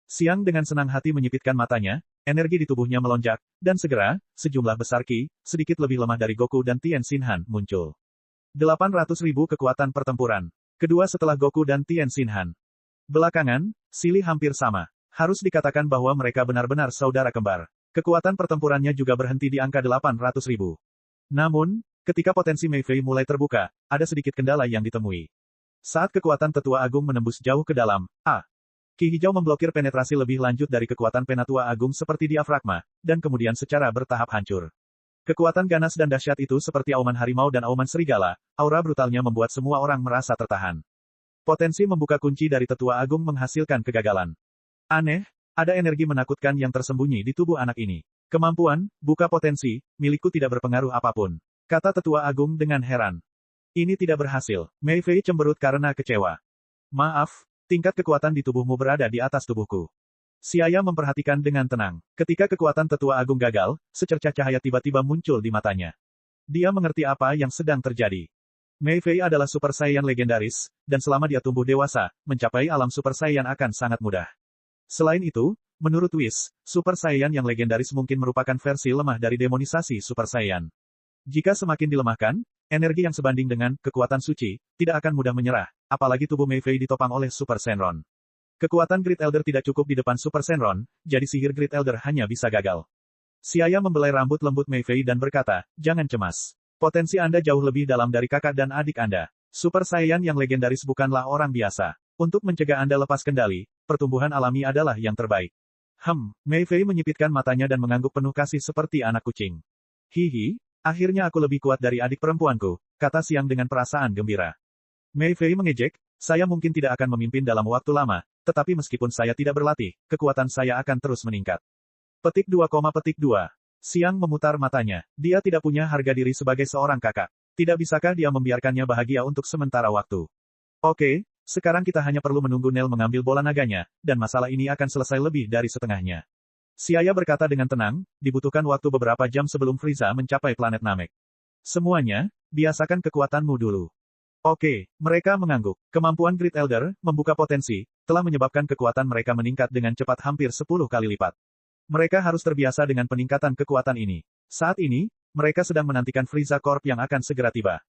Siang dengan senang hati menyipitkan matanya, energi di tubuhnya melonjak, dan segera, sejumlah besar Qi, sedikit lebih lemah dari Goku dan Tien Shinhan, muncul. 800.000 kekuatan pertempuran. Kedua setelah Goku dan Tien Shinhan. Belakangan, silih hampir sama. Harus dikatakan bahwa mereka benar-benar saudara kembar. Kekuatan pertempurannya juga berhenti di angka 800.000. Namun, ketika potensi Mei Fei mulai terbuka, ada sedikit kendala yang ditemui. Saat kekuatan Tetua Agung menembus jauh ke dalam, Qi hijau memblokir penetrasi lebih lanjut dari kekuatan Penatua Agung seperti diafragma, dan kemudian secara bertahap hancur. Kekuatan ganas dan dahsyat itu seperti auman harimau dan auman serigala, aura brutalnya membuat semua orang merasa tertahan. Potensi membuka kunci dari Tetua Agung menghasilkan kegagalan. Aneh, ada energi menakutkan yang tersembunyi di tubuh anak ini. Kemampuan, buka potensi, milikku tidak berpengaruh apapun. Kata Tetua Agung dengan heran. Ini tidak berhasil. Mei Fei cemberut karena kecewa. Maaf, tingkat kekuatan di tubuhmu berada di atas tubuhku. Siaya memperhatikan dengan tenang. Ketika kekuatan Tetua Agung gagal, secercah cahaya tiba-tiba muncul di matanya. Dia mengerti apa yang sedang terjadi. Mei Fei adalah Super Saiyan legendaris, dan selama dia tumbuh dewasa, mencapai alam Super Saiyan akan sangat mudah. Selain itu, menurut Whis, Super Saiyan yang legendaris mungkin merupakan versi lemah dari demonisasi Super Saiyan. Jika semakin dilemahkan, energi yang sebanding dengan kekuatan suci tidak akan mudah menyerah, apalagi tubuh Mei Fei ditopang oleh Super Shenron. Kekuatan Great Elder tidak cukup di depan Super Shenron, jadi sihir Great Elder hanya bisa gagal. Siaya membelai rambut lembut Mei Fei dan berkata, jangan cemas. Potensi Anda jauh lebih dalam dari kakak dan adik Anda. Super Saiyan yang legendaris bukanlah orang biasa. Untuk mencegah Anda lepas kendali, pertumbuhan alami adalah yang terbaik. Mei Fei menyipitkan matanya dan mengangguk penuh kasih seperti anak kucing. Hihi, akhirnya aku lebih kuat dari adik perempuanku, kata Siang dengan perasaan gembira. Mei Fei mengejek, saya mungkin tidak akan memimpin dalam waktu lama, tetapi meskipun saya tidak berlatih, kekuatan saya akan terus meningkat. Petik 2, Siang memutar matanya. Dia tidak punya harga diri sebagai seorang kakak. Tidak bisakah dia membiarkannya bahagia untuk sementara waktu? Oke, sekarang kita hanya perlu menunggu Nel mengambil bola naganya, dan masalah ini akan selesai lebih dari setengahnya. Siaya berkata dengan tenang, dibutuhkan waktu beberapa jam sebelum Frieza mencapai planet Namek. Semuanya, biasakan kekuatanmu dulu. Oke, mereka mengangguk. Kemampuan Great Elder, membuka potensi, telah menyebabkan kekuatan mereka meningkat dengan cepat hampir 10 kali lipat. Mereka harus terbiasa dengan peningkatan kekuatan ini. Saat ini, mereka sedang menantikan Frieza Corp yang akan segera tiba.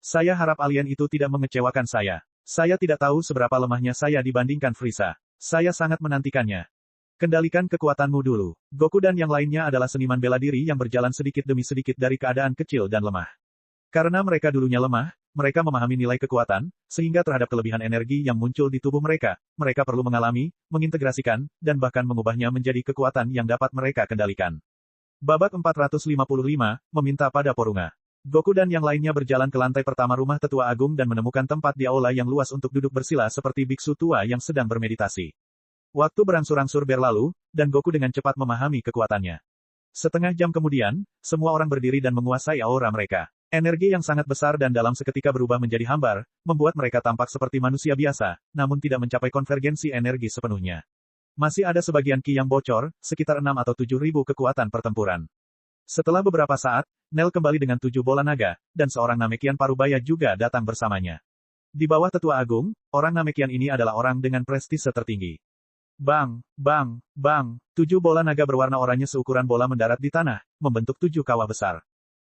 Saya harap alien itu tidak mengecewakan saya. Saya tidak tahu seberapa lemahnya saya dibandingkan Frieza. Saya sangat menantikannya. Kendalikan kekuatanmu dulu. Goku dan yang lainnya adalah seniman bela diri yang berjalan sedikit demi sedikit dari keadaan kecil dan lemah. Karena mereka dulunya lemah, mereka memahami nilai kekuatan, sehingga terhadap kelebihan energi yang muncul di tubuh mereka, mereka perlu mengalami, mengintegrasikan, dan bahkan mengubahnya menjadi kekuatan yang dapat mereka kendalikan. Babak 455, meminta pada Porunga. Goku dan yang lainnya berjalan ke lantai pertama rumah Tetua Agung dan menemukan tempat di aula yang luas untuk duduk bersila seperti biksu tua yang sedang bermeditasi. Waktu berangsur-angsur berlalu, dan Goku dengan cepat memahami kekuatannya. Setengah jam kemudian, semua orang berdiri dan menguasai aura mereka. Energi yang sangat besar dan dalam seketika berubah menjadi hambar, membuat mereka tampak seperti manusia biasa, namun tidak mencapai konvergensi energi sepenuhnya. Masih ada sebagian Qi yang bocor, sekitar 6 atau 7 ribu kekuatan pertempuran. Setelah beberapa saat, Nel kembali dengan 7 bola naga, dan seorang Namekian Parubaya juga datang bersamanya. Di bawah Tetua Agung, orang Namekian ini adalah orang dengan prestise tertinggi. Bang, bang, bang, 7 bola naga berwarna oranye seukuran bola mendarat di tanah, membentuk 7 kawah besar.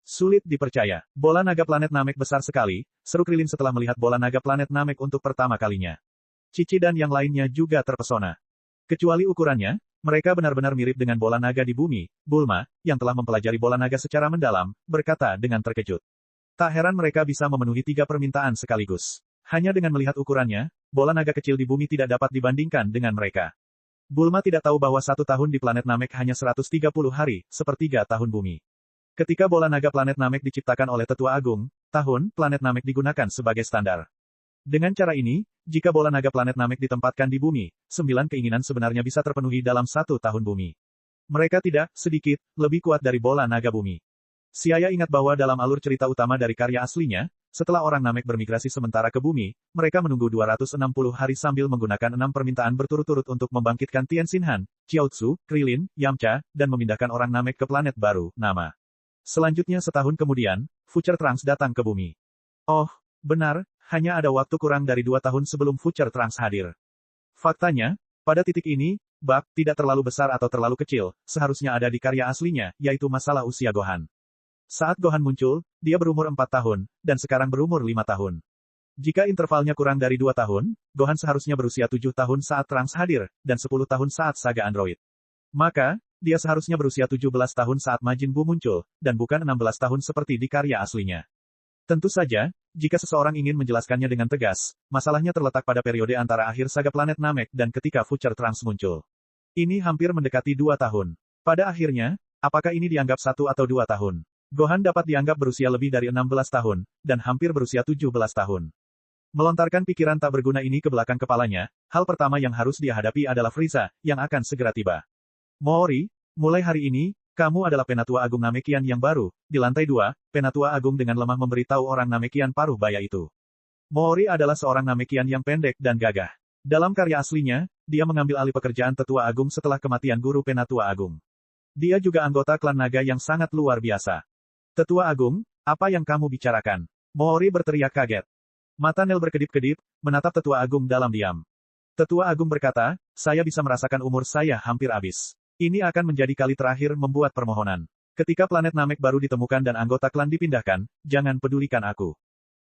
Sulit dipercaya, bola naga planet Namek besar sekali, seru Krilin setelah melihat bola naga planet Namek untuk pertama kalinya. Cici dan yang lainnya juga terpesona. Kecuali ukurannya, mereka benar-benar mirip dengan bola naga di bumi. Bulma, yang telah mempelajari bola naga secara mendalam, berkata dengan terkejut. Tak heran mereka bisa memenuhi 3 permintaan sekaligus. Hanya dengan melihat ukurannya, bola naga kecil di bumi tidak dapat dibandingkan dengan mereka. Bulma tidak tahu bahwa 1 tahun di planet Namek hanya 130 hari, sepertiga tahun bumi. Ketika bola naga planet Namek diciptakan oleh Tetua Agung, tahun planet Namek digunakan sebagai standar. Dengan cara ini, jika bola naga planet Namek ditempatkan di bumi, 9 keinginan sebenarnya bisa terpenuhi dalam 1 tahun bumi. Mereka tidak, sedikit, lebih kuat dari bola naga bumi. Siaya ingat bahwa dalam alur cerita utama dari karya aslinya, setelah orang Namek bermigrasi sementara ke bumi, mereka menunggu 260 hari sambil menggunakan 6 permintaan berturut-turut untuk membangkitkan Tianxinhan, Chiaotzu, Krilin, Yamcha, dan memindahkan orang Namek ke planet baru, nama. Selanjutnya setahun kemudian, Future Trunks datang ke bumi. Oh, benar, hanya ada waktu kurang dari 2 tahun sebelum Future Trunks hadir. Faktanya, pada titik ini, bug tidak terlalu besar atau terlalu kecil, seharusnya ada di karya aslinya, yaitu masalah usia Gohan. Saat Gohan muncul, dia berumur 4 tahun, dan sekarang berumur 5 tahun. Jika intervalnya kurang dari 2 tahun, Gohan seharusnya berusia 7 tahun saat Trunks hadir, dan 10 tahun saat saga Android. Maka, dia seharusnya berusia 17 tahun saat Majin Buu muncul, dan bukan 16 tahun seperti di karya aslinya. Tentu saja, jika seseorang ingin menjelaskannya dengan tegas, masalahnya terletak pada periode antara akhir saga planet Namek dan ketika Future Trunks muncul. Ini hampir mendekati 2 tahun. Pada akhirnya, apakah ini dianggap 1 atau 2 tahun? Gohan dapat dianggap berusia lebih dari 16 tahun, dan hampir berusia 17 tahun. Melontarkan pikiran tak berguna ini ke belakang kepalanya, hal pertama yang harus dia hadapi adalah Frieza, yang akan segera tiba. Mori, mulai hari ini, kamu adalah Penatua Agung Namekian yang baru. Di lantai 2, Penatua Agung dengan lemah memberitahu orang Namekian paruh baya itu. Mori adalah seorang Namekian yang pendek dan gagah. Dalam karya aslinya, dia mengambil alih pekerjaan Tetua Agung setelah kematian guru Penatua Agung. Dia juga anggota klan naga yang sangat luar biasa. Tetua Agung, apa yang kamu bicarakan? Mori berteriak kaget. Mata Nel berkedip-kedip, menatap Tetua Agung dalam diam. Tetua Agung berkata, saya bisa merasakan umur saya hampir habis. Ini akan menjadi kali terakhir membuat permohonan. Ketika planet Namek baru ditemukan dan anggota klan dipindahkan, jangan pedulikan aku.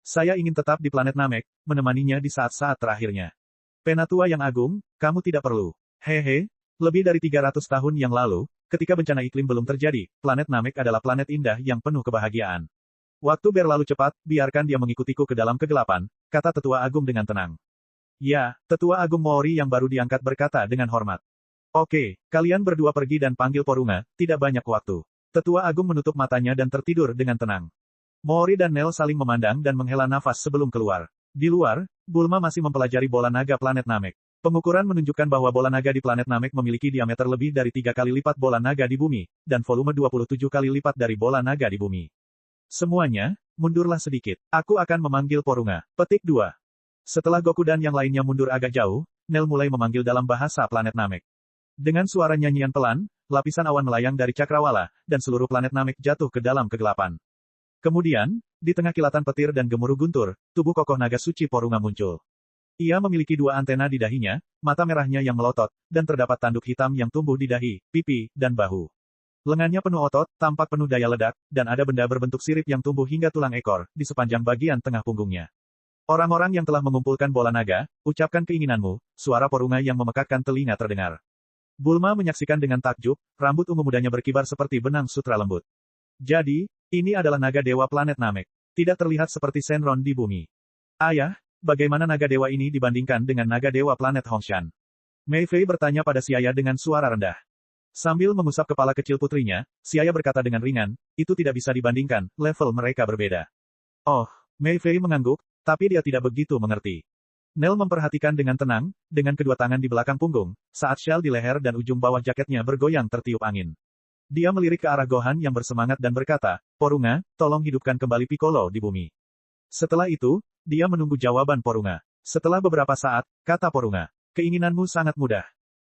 Saya ingin tetap di planet Namek, menemaninya di saat-saat terakhirnya. Penatua yang agung, kamu tidak perlu. Hehe, lebih dari 300 tahun yang lalu, ketika bencana iklim belum terjadi, planet Namek adalah planet indah yang penuh kebahagiaan. Waktu berlalu cepat, biarkan dia mengikutiku ke dalam kegelapan, kata Tetua Agung dengan tenang. Ya, Tetua Agung Mori yang baru diangkat berkata dengan hormat. Oke, kalian berdua pergi dan panggil Porunga, tidak banyak waktu. Tetua Agung menutup matanya dan tertidur dengan tenang. Mori dan Nel saling memandang dan menghela nafas sebelum keluar. Di luar, Bulma masih mempelajari bola naga planet Namek. Pengukuran menunjukkan bahwa bola naga di planet Namek memiliki diameter lebih dari 3 kali lipat bola naga di bumi, dan volume 27 kali lipat dari bola naga di bumi. Semuanya, mundurlah sedikit. Aku akan memanggil Porunga. Petik 2. Setelah Goku dan yang lainnya mundur agak jauh, Nel mulai memanggil dalam bahasa planet Namek. Dengan suara nyanyian pelan, lapisan awan melayang dari cakrawala, dan seluruh planet Namek jatuh ke dalam kegelapan. Kemudian, di tengah kilatan petir dan gemuruh guntur, tubuh kokoh naga suci Porunga muncul. Ia memiliki 2 antena di dahinya, mata merahnya yang melotot, dan terdapat tanduk hitam yang tumbuh di dahi, pipi, dan bahu. Lengannya penuh otot, tampak penuh daya ledak, dan ada benda berbentuk sirip yang tumbuh hingga tulang ekor, di sepanjang bagian tengah punggungnya. Orang-orang yang telah mengumpulkan bola naga, ucapkan keinginanmu, suara Porunga yang memekakkan telinga terdengar. Bulma menyaksikan dengan takjub, rambut ungu mudanya berkibar seperti benang sutra lembut. Jadi, ini adalah naga dewa planet Namek. Tidak terlihat seperti Shenron di bumi. Ayah, bagaimana naga dewa ini dibandingkan dengan naga dewa planet Hongshan? Mei Fei bertanya pada Xiaya dengan suara rendah. Sambil mengusap kepala kecil putrinya, Xiaya berkata dengan ringan, itu tidak bisa dibandingkan, level mereka berbeda. Oh, Mei Fei mengangguk, tapi dia tidak begitu mengerti. Nel memperhatikan dengan tenang, dengan kedua tangan di belakang punggung, saat syal di leher dan ujung bawah jaketnya bergoyang tertiup angin. Dia melirik ke arah Gohan yang bersemangat dan berkata, Porunga, tolong hidupkan kembali Piccolo di bumi. Setelah itu, dia menunggu jawaban Porunga. Setelah beberapa saat, kata Porunga, keinginanmu sangat mudah.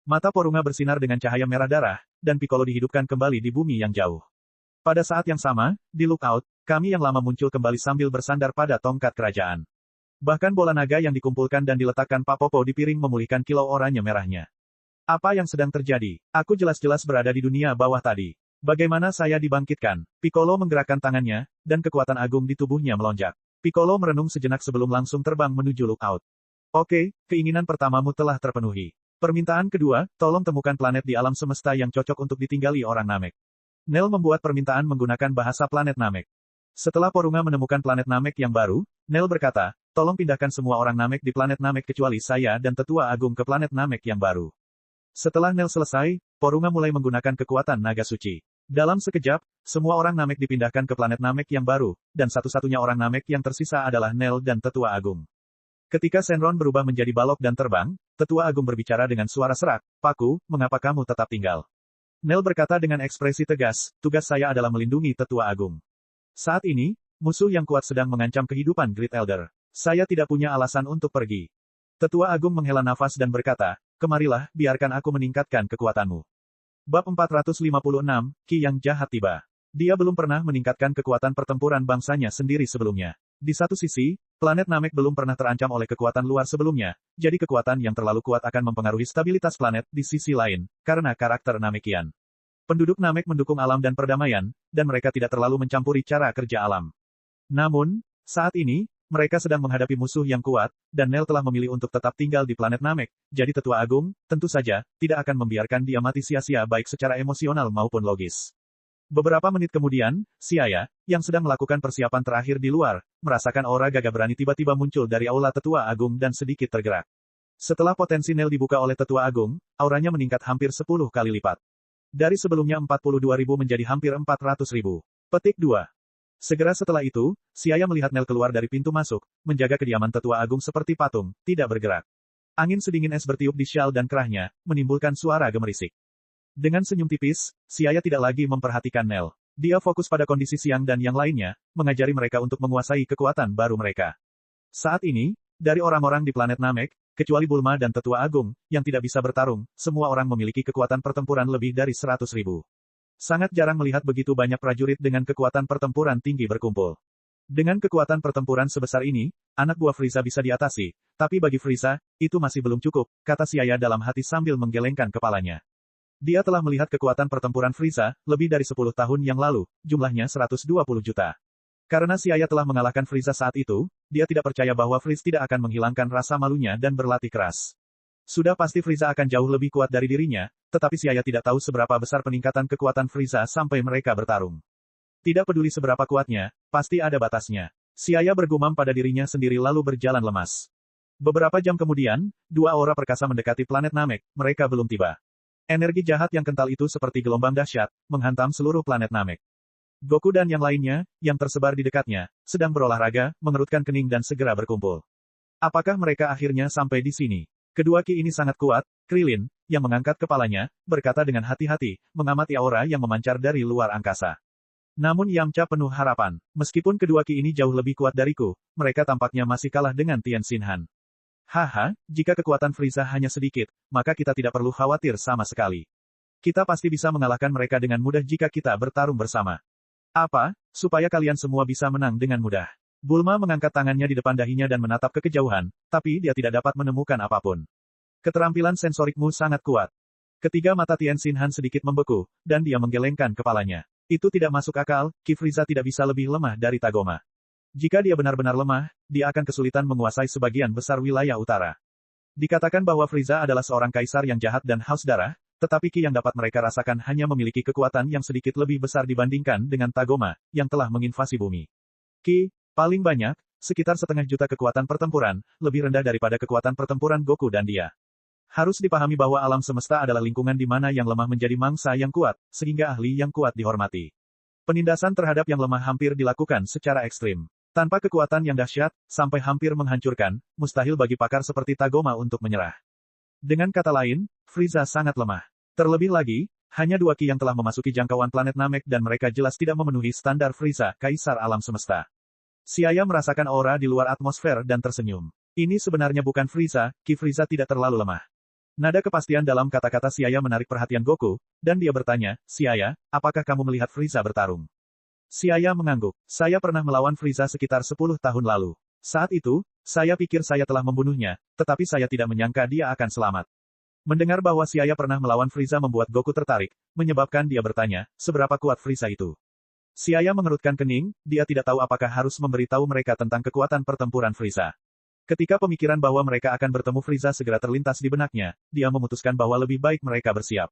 Mata Porunga bersinar dengan cahaya merah darah, dan Piccolo dihidupkan kembali di bumi yang jauh. Pada saat yang sama, di Lookout, kami yang lama muncul kembali sambil bersandar pada tongkat kerajaan. Bahkan bola naga yang dikumpulkan dan diletakkan Pak Popo di piring memulihkan kilau oranye merahnya. Apa yang sedang terjadi? Aku jelas-jelas berada di dunia bawah tadi. Bagaimana saya dibangkitkan? Piccolo menggerakkan tangannya, dan kekuatan agung di tubuhnya melonjak. Piccolo merenung sejenak sebelum langsung terbang menuju Lookout. Oke, keinginan pertamamu telah terpenuhi. Permintaan kedua, tolong temukan planet di alam semesta yang cocok untuk ditinggali orang Namek. Nel membuat permintaan menggunakan bahasa planet Namek. Setelah Porunga menemukan planet Namek yang baru, Nel berkata, tolong pindahkan semua orang Namek di planet Namek kecuali saya dan Tetua Agung ke planet Namek yang baru. Setelah Nel selesai, Porunga mulai menggunakan kekuatan naga suci. Dalam sekejap, semua orang Namek dipindahkan ke planet Namek yang baru, dan satu-satunya orang Namek yang tersisa adalah Nel dan Tetua Agung. Ketika Shenron berubah menjadi balok dan terbang, Tetua Agung berbicara dengan suara serak, Paku, mengapa kamu tetap tinggal? Nel berkata dengan ekspresi tegas, tugas saya adalah melindungi Tetua Agung. Saat ini, Musuh yang kuat sedang mengancam kehidupan Great Elder. Saya tidak punya alasan untuk pergi. Tetua Agung menghela nafas dan berkata, kemarilah, biarkan aku meningkatkan kekuatanmu. Bab 456, Ki yang jahat tiba. Dia belum pernah meningkatkan kekuatan pertempuran bangsanya sendiri sebelumnya. Di satu sisi, planet Namek belum pernah terancam oleh kekuatan luar sebelumnya, jadi kekuatan yang terlalu kuat akan mempengaruhi stabilitas planet. Di sisi lain, karena karakter Namekian. Penduduk Namek mendukung alam dan perdamaian, dan mereka tidak terlalu mencampuri cara kerja alam. Namun, saat ini, mereka sedang menghadapi musuh yang kuat, dan Nel telah memilih untuk tetap tinggal di planet Namek, jadi Tetua Agung, tentu saja, tidak akan membiarkan dia mati sia-sia baik secara emosional maupun logis. Beberapa menit kemudian, Siaya, yang sedang melakukan persiapan terakhir di luar, merasakan aura gagah berani tiba-tiba muncul dari aula Tetua Agung dan sedikit tergerak. Setelah potensi Nel dibuka oleh Tetua Agung, auranya meningkat hampir 10 kali lipat. Dari sebelumnya 42.000 menjadi hampir 400.000. Petik 2. Segera setelah itu, Siaya melihat Nel keluar dari pintu masuk, menjaga kediaman Tetua Agung seperti patung, tidak bergerak. Angin sedingin es bertiup di syal dan kerahnya, menimbulkan suara gemerisik. Dengan senyum tipis, Siaya tidak lagi memperhatikan Nel. Dia fokus pada kondisi Siang dan yang lainnya, mengajari mereka untuk menguasai kekuatan baru mereka. Saat ini, dari orang-orang di planet Namek, kecuali Bulma dan Tetua Agung, yang tidak bisa bertarung, semua orang memiliki kekuatan pertempuran lebih dari 100.000. Sangat jarang melihat begitu banyak prajurit dengan kekuatan pertempuran tinggi berkumpul. Dengan kekuatan pertempuran sebesar ini, anak buah Frieza bisa diatasi, tapi bagi Frieza, itu masih belum cukup, kata Siaya dalam hati sambil menggelengkan kepalanya. Dia telah melihat kekuatan pertempuran Frieza, lebih dari 10 tahun yang lalu, jumlahnya 120 juta. Karena Siaya telah mengalahkan Frieza saat itu, dia tidak percaya bahwa Frieza tidak akan menghilangkan rasa malunya dan berlatih keras. Sudah pasti Frieza akan jauh lebih kuat dari dirinya, tetapi Siaya tidak tahu seberapa besar peningkatan kekuatan Frieza sampai mereka bertarung. Tidak peduli seberapa kuatnya, pasti ada batasnya. Siaya bergumam pada dirinya sendiri lalu berjalan lemas. Beberapa jam kemudian, dua aura perkasa mendekati planet Namek, mereka belum tiba. Energi jahat yang kental itu seperti gelombang dahsyat, menghantam seluruh planet Namek. Goku dan yang lainnya, yang tersebar di dekatnya, sedang berolahraga, mengerutkan kening dan segera berkumpul. Apakah mereka akhirnya sampai di sini? Kedua Ki ini sangat kuat, Krilin, yang mengangkat kepalanya, berkata dengan hati-hati, mengamati aura yang memancar dari luar angkasa. Namun Yamcha penuh harapan, meskipun kedua Ki ini jauh lebih kuat dariku, mereka tampaknya masih kalah dengan Tien Shinhan. Haha, jika kekuatan Frieza hanya sedikit, maka kita tidak perlu khawatir sama sekali. Kita pasti bisa mengalahkan mereka dengan mudah jika kita bertarung bersama. Apa? Supaya kalian semua bisa menang dengan mudah. Bulma mengangkat tangannya di depan dahinya dan menatap ke kejauhan, tapi dia tidak dapat menemukan apapun. Keterampilan sensorikmu sangat kuat. Ketiga mata Tien Shinhan sedikit membeku, dan dia menggelengkan kepalanya. Itu tidak masuk akal, Ki Frieza tidak bisa lebih lemah dari Tagoma. Jika dia benar-benar lemah, dia akan kesulitan menguasai sebagian besar wilayah utara. Dikatakan bahwa Frieza adalah seorang kaisar yang jahat dan haus darah, tetapi Ki yang dapat mereka rasakan hanya memiliki kekuatan yang sedikit lebih besar dibandingkan dengan Tagoma, yang telah menginvasi bumi. Ki, paling banyak, sekitar 0,5 juta kekuatan pertempuran, lebih rendah daripada kekuatan pertempuran Goku dan dia. Harus dipahami bahwa alam semesta adalah lingkungan di mana yang lemah menjadi mangsa yang kuat, sehingga ahli yang kuat dihormati. Penindasan terhadap yang lemah hampir dilakukan secara ekstrim. Tanpa kekuatan yang dahsyat, sampai hampir menghancurkan, mustahil bagi pakar seperti Tagoma untuk menyerah. Dengan kata lain, Frieza sangat lemah. Terlebih lagi, hanya dua Ki yang telah memasuki jangkauan planet Namek dan mereka jelas tidak memenuhi standar Frieza, kaisar alam semesta. Siaya merasakan aura di luar atmosfer dan tersenyum. Ini sebenarnya bukan Frieza, Ki Frieza tidak terlalu lemah. Nada kepastian dalam kata-kata Siaya menarik perhatian Goku, dan dia bertanya, Siaya, apakah kamu melihat Frieza bertarung? Siaya mengangguk. Saya pernah melawan Frieza sekitar 10 tahun lalu. Saat itu, saya pikir saya telah membunuhnya, tetapi saya tidak menyangka dia akan selamat. Mendengar bahwa Siaya pernah melawan Frieza membuat Goku tertarik, menyebabkan dia bertanya, seberapa kuat Frieza itu? Siaya mengerutkan kening, dia tidak tahu apakah harus memberitahu mereka tentang kekuatan pertempuran Frieza. Ketika pemikiran bahwa mereka akan bertemu Frieza segera terlintas di benaknya, dia memutuskan bahwa lebih baik mereka bersiap.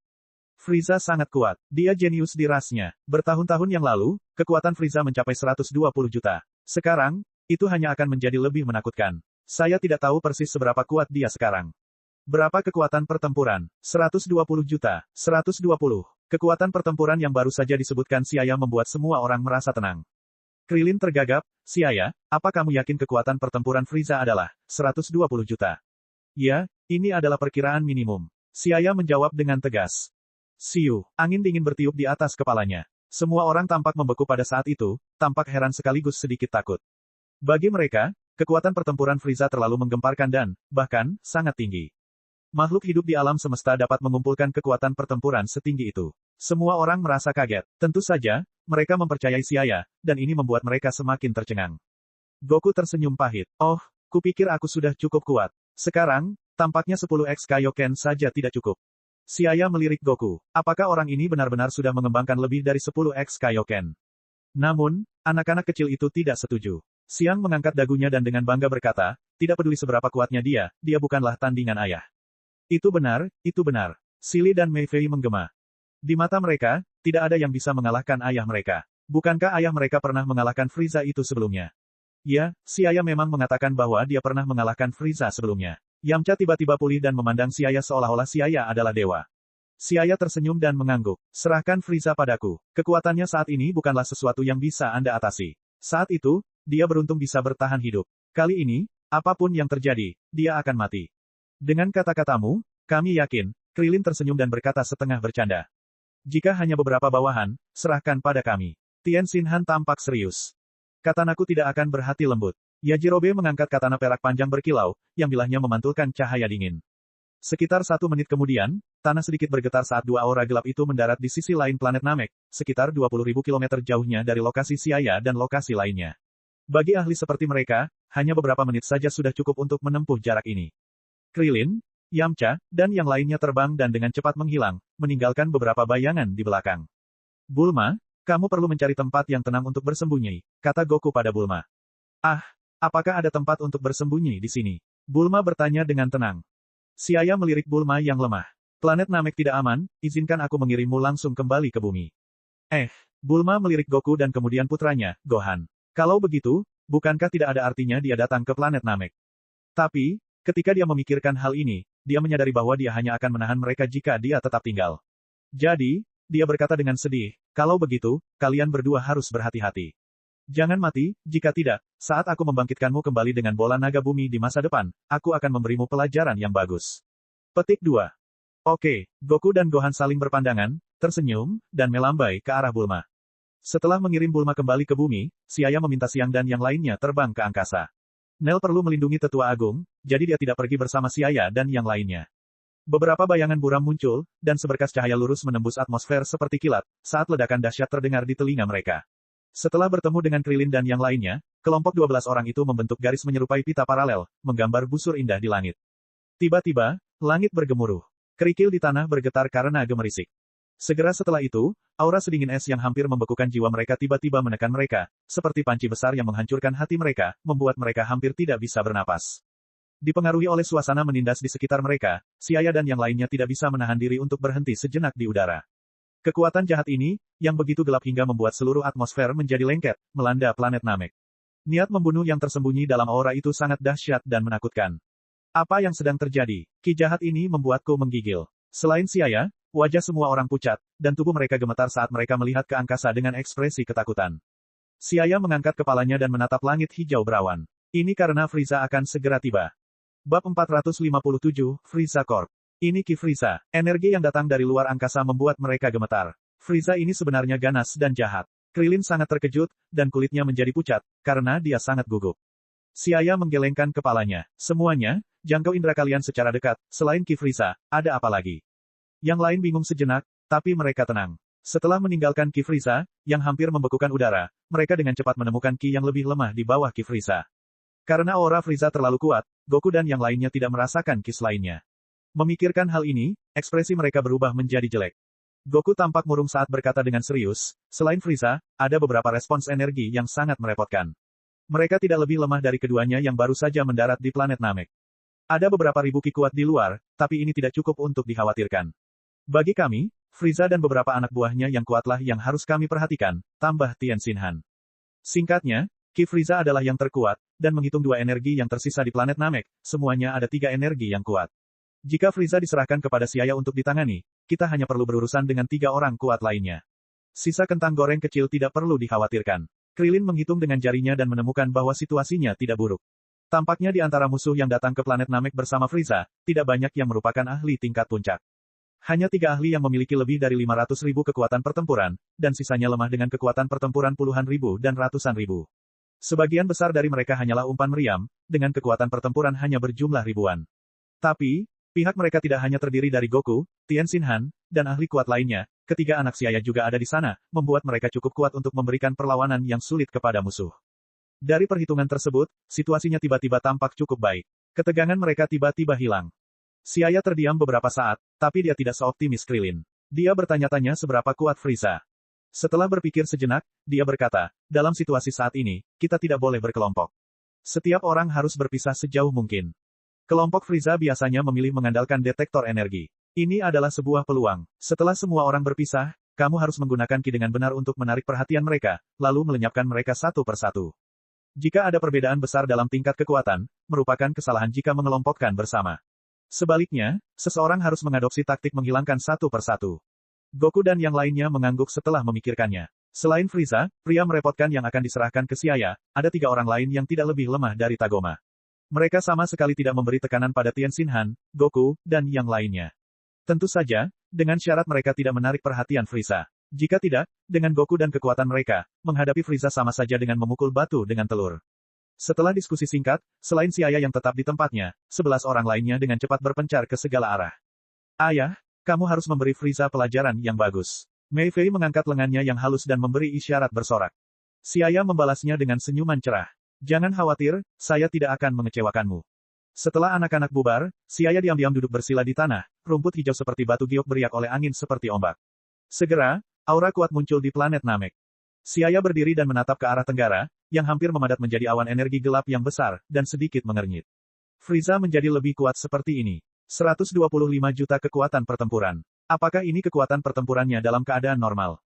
Frieza sangat kuat. Dia jenius di rasnya. Bertahun-tahun yang lalu, kekuatan Frieza mencapai 120 juta. Sekarang, itu hanya akan menjadi lebih menakutkan. Saya tidak tahu persis seberapa kuat dia sekarang. Berapa kekuatan pertempuran? 120 juta. 120. Kekuatan pertempuran yang baru saja disebutkan Siaya membuat semua orang merasa tenang. Krilin tergagap, Siaya, apa kamu yakin kekuatan pertempuran Frieza adalah 120 juta? Ya, ini adalah perkiraan minimum. Siaya menjawab dengan tegas. Siu, angin dingin bertiup di atas kepalanya. Semua orang tampak membeku pada saat itu, tampak heran sekaligus sedikit takut. Bagi mereka, kekuatan pertempuran Frieza terlalu menggemparkan dan, bahkan, sangat tinggi. Makhluk hidup di alam semesta dapat mengumpulkan kekuatan pertempuran setinggi itu. Semua orang merasa kaget. Tentu saja, mereka mempercayai Xia, dan ini membuat mereka semakin tercengang. Goku tersenyum pahit. Oh, kupikir aku sudah cukup kuat. Sekarang, tampaknya 10x Kaioken saja tidak cukup. Xia melirik Goku. Apakah orang ini benar-benar sudah mengembangkan lebih dari 10x Kaioken? Namun, anak-anak kecil itu tidak setuju. Xiang mengangkat dagunya dan dengan bangga berkata, tidak peduli seberapa kuatnya dia bukanlah tandingan ayah. Itu benar, itu benar. Silly dan Mei Fei menggema. Di mata mereka, tidak ada yang bisa mengalahkan ayah mereka. Bukankah ayah mereka pernah mengalahkan Frieza itu sebelumnya? Ya, Xia memang mengatakan bahwa dia pernah mengalahkan Frieza sebelumnya. Yamcha tiba-tiba pulih dan memandang Xia seolah-olah Xia adalah dewa. Xia tersenyum dan mengangguk. Serahkan Frieza padaku. Kekuatannya saat ini bukanlah sesuatu yang bisa Anda atasi. Saat itu, dia beruntung bisa bertahan hidup. Kali ini, apapun yang terjadi, dia akan mati. Dengan kata-katamu, kami yakin, Krilin tersenyum dan berkata setengah bercanda. Jika hanya beberapa bawahan, serahkan pada kami. Tien Xinhan tampak serius. Katanaku tidak akan berhati lembut. Yajirobe mengangkat katana perak panjang berkilau, yang bilahnya memantulkan cahaya dingin. Sekitar 1 menit kemudian, tanah sedikit bergetar saat dua aura gelap itu mendarat di sisi lain planet Namek, sekitar 20.000 km jauhnya dari lokasi Xia dan lokasi lainnya. Bagi ahli seperti mereka, hanya beberapa menit saja sudah cukup untuk menempuh jarak ini. Krilin, Yamcha, dan yang lainnya terbang dan dengan cepat menghilang, meninggalkan beberapa bayangan di belakang. Bulma, kamu perlu mencari tempat yang tenang untuk bersembunyi, kata Goku pada Bulma. Ah, apakah ada tempat untuk bersembunyi di sini? Bulma bertanya dengan tenang. Xia melirik Bulma yang lemah. Planet Namek tidak aman, izinkan aku mengirimmu langsung kembali ke bumi. Bulma melirik Goku dan kemudian putranya, Gohan. Kalau begitu, bukankah tidak ada artinya dia datang ke planet Namek? Tapi, ketika dia memikirkan hal ini, dia menyadari bahwa dia hanya akan menahan mereka jika dia tetap tinggal. Jadi, dia berkata dengan sedih, kalau begitu, kalian berdua harus berhati-hati. Jangan mati, jika tidak, saat aku membangkitkanmu kembali dengan bola naga bumi di masa depan, aku akan memberimu pelajaran yang bagus. Petik 2. Oke, Goku dan Gohan saling berpandangan, tersenyum, dan melambai ke arah Bulma. Setelah mengirim Bulma kembali ke bumi, Xia meminta Xiang dan yang lainnya terbang ke angkasa. Nel perlu melindungi tetua agung, jadi dia tidak pergi bersama Xia dan yang lainnya. Beberapa bayangan buram muncul, dan seberkas cahaya lurus menembus atmosfer seperti kilat, saat ledakan dahsyat terdengar di telinga mereka. Setelah bertemu dengan Krilin dan yang lainnya, kelompok 12 orang itu membentuk garis menyerupai pita paralel, menggambar busur indah di langit. Tiba-tiba, langit bergemuruh. Kerikil di tanah bergetar karena gemerisik. Segera setelah itu, aura sedingin es yang hampir membekukan jiwa mereka tiba-tiba menekan mereka, seperti panci besar yang menghancurkan hati mereka, membuat mereka hampir tidak bisa bernapas. Dipengaruhi oleh suasana menindas di sekitar mereka, Xia dan yang lainnya tidak bisa menahan diri untuk berhenti sejenak di udara. Kekuatan jahat ini, yang begitu gelap hingga membuat seluruh atmosfer menjadi lengket, melanda planet Namek. Niat membunuh yang tersembunyi dalam aura itu sangat dahsyat dan menakutkan. Apa yang sedang terjadi? Ki jahat ini membuatku menggigil. Selain Xia, wajah semua orang pucat, dan tubuh mereka gemetar saat mereka melihat ke angkasa dengan ekspresi ketakutan. Xia mengangkat kepalanya dan menatap langit hijau berawan. Ini karena Frieza akan segera tiba. Bab 457, Frieza Corp. Ini Ki Frieza, energi yang datang dari luar angkasa membuat mereka gemetar. Frieza ini sebenarnya ganas dan jahat. Krilin sangat terkejut, dan kulitnya menjadi pucat, karena dia sangat gugup. Xia menggelengkan kepalanya. Semuanya, jangkau indera kalian secara dekat, selain Ki Frieza, ada apa lagi? Yang lain bingung sejenak, tapi mereka tenang. Setelah meninggalkan Ki Frieza, yang hampir membekukan udara, mereka dengan cepat menemukan Ki yang lebih lemah di bawah Ki Frieza. Karena aura Frieza terlalu kuat, Goku dan yang lainnya tidak merasakan Ki lainnya. Memikirkan hal ini, ekspresi mereka berubah menjadi jelek. Goku tampak murung saat berkata dengan serius, selain Frieza, ada beberapa respons energi yang sangat merepotkan. Mereka tidak lebih lemah dari keduanya yang baru saja mendarat di planet Namek. Ada beberapa ribu Ki kuat di luar, tapi ini tidak cukup untuk dikhawatirkan. Bagi kami, Frieza dan beberapa anak buahnya yang kuatlah yang harus kami perhatikan, tambah Tien Xinhan. Singkatnya, Ki Frieza adalah yang terkuat, dan menghitung 2 energi yang tersisa di planet Namek, semuanya ada 3 energi yang kuat. Jika Frieza diserahkan kepada Xia untuk ditangani, kita hanya perlu berurusan dengan 3 orang kuat lainnya. Sisa kentang goreng kecil tidak perlu dikhawatirkan. Krilin menghitung dengan jarinya dan menemukan bahwa situasinya tidak buruk. Tampaknya di antara musuh yang datang ke planet Namek bersama Frieza, tidak banyak yang merupakan ahli tingkat puncak. Hanya 3 ahli yang memiliki lebih dari 500.000 kekuatan pertempuran, dan sisanya lemah dengan kekuatan pertempuran puluhan ribu dan ratusan ribu. Sebagian besar dari mereka hanyalah umpan meriam, dengan kekuatan pertempuran hanya berjumlah ribuan. Tapi, pihak mereka tidak hanya terdiri dari Goku, Tien Shinhan, dan ahli kuat lainnya, ketiga anak Xia juga ada di sana, membuat mereka cukup kuat untuk memberikan perlawanan yang sulit kepada musuh. Dari perhitungan tersebut, situasinya tiba-tiba tampak cukup baik. Ketegangan mereka tiba-tiba hilang. Xia terdiam beberapa saat, tapi dia tidak seoptimis Krillin. Dia bertanya-tanya seberapa kuat Frieza. Setelah berpikir sejenak, dia berkata, dalam situasi saat ini, kita tidak boleh berkelompok. Setiap orang harus berpisah sejauh mungkin. Kelompok Frieza biasanya memilih mengandalkan detektor energi. Ini adalah sebuah peluang. Setelah semua orang berpisah, kamu harus menggunakan Ki dengan benar untuk menarik perhatian mereka, lalu melenyapkan mereka satu persatu. Jika ada perbedaan besar dalam tingkat kekuatan, merupakan kesalahan jika mengelompokkan bersama. Sebaliknya, seseorang harus mengadopsi taktik menghilangkan satu persatu. Goku dan yang lainnya mengangguk setelah memikirkannya. Selain Frieza, pria merepotkan yang akan diserahkan ke Xia, ada 3 orang lain yang tidak lebih lemah dari Tagoma. Mereka sama sekali tidak memberi tekanan pada Tien Shinhan, Goku, dan yang lainnya. Tentu saja, dengan syarat mereka tidak menarik perhatian Frieza. Jika tidak, dengan Goku dan kekuatan mereka, menghadapi Frieza sama saja dengan memukul batu dengan telur. Setelah diskusi singkat, selain Xia yang tetap di tempatnya, 11 orang lainnya dengan cepat berpencar ke segala arah. Ayah, kamu harus memberi Frieza pelajaran yang bagus. Mei Fei mengangkat lengannya yang halus dan memberi isyarat bersorak. Xia membalasnya dengan senyuman cerah. Jangan khawatir, saya tidak akan mengecewakanmu. Setelah anak-anak bubar, Xia diam-diam duduk bersila di tanah, rumput hijau seperti batu giok beriak oleh angin seperti ombak. Segera, aura kuat muncul di planet Namek. Xia berdiri dan menatap ke arah tenggara, yang hampir memadat menjadi awan energi gelap yang besar, dan sedikit mengernyit. Frieza menjadi lebih kuat seperti ini. 125 juta kekuatan pertempuran. Apakah ini kekuatan pertempurannya dalam keadaan normal?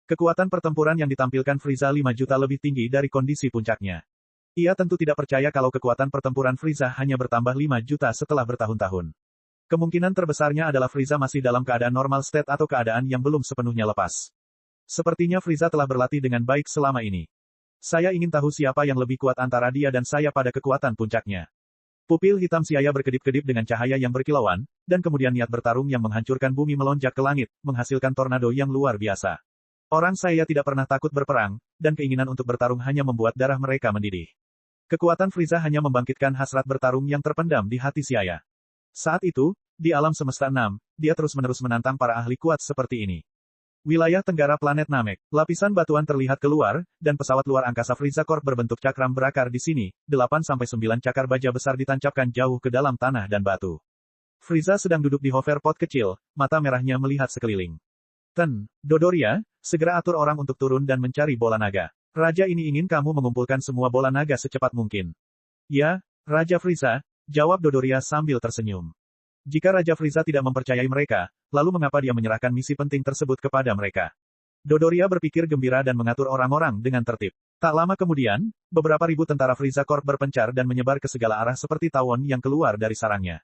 Kekuatan pertempuran yang ditampilkan Frieza 5 juta lebih tinggi dari kondisi puncaknya. Ia tentu tidak percaya kalau kekuatan pertempuran Frieza hanya bertambah 5 juta setelah bertahun-tahun. Kemungkinan terbesarnya adalah Frieza masih dalam keadaan normal state atau keadaan yang belum sepenuhnya lepas. Sepertinya Frieza telah berlatih dengan baik selama ini. Saya ingin tahu siapa yang lebih kuat antara dia dan saya pada kekuatan puncaknya. Pupil hitam Xia berkedip-kedip dengan cahaya yang berkilauan, dan kemudian niat bertarung yang menghancurkan bumi melonjak ke langit, menghasilkan tornado yang luar biasa. Orang saya tidak pernah takut berperang, dan keinginan untuk bertarung hanya membuat darah mereka mendidih. Kekuatan Frieza hanya membangkitkan hasrat bertarung yang terpendam di hati Xia. Saat itu, di alam semesta 6, dia terus-menerus menantang para ahli kuat seperti ini. Wilayah tenggara planet Namek, lapisan batuan terlihat keluar, dan pesawat luar angkasa Frieza Corp berbentuk cakram berakar di sini, 8-9 cakar baja besar ditancapkan jauh ke dalam tanah dan batu. Frieza sedang duduk di hoverpod kecil, mata merahnya melihat sekeliling. Dodoria, segera atur orang untuk turun dan mencari bola naga. Raja ini ingin kamu mengumpulkan semua bola naga secepat mungkin. Ya, Raja Frieza, jawab Dodoria sambil tersenyum. Jika Raja Frieza tidak mempercayai mereka, lalu mengapa dia menyerahkan misi penting tersebut kepada mereka? Dodoria berpikir gembira dan mengatur orang-orang dengan tertib. Tak lama kemudian, beberapa ribu tentara Frieza Corp berpencar dan menyebar ke segala arah seperti tawon yang keluar dari sarangnya.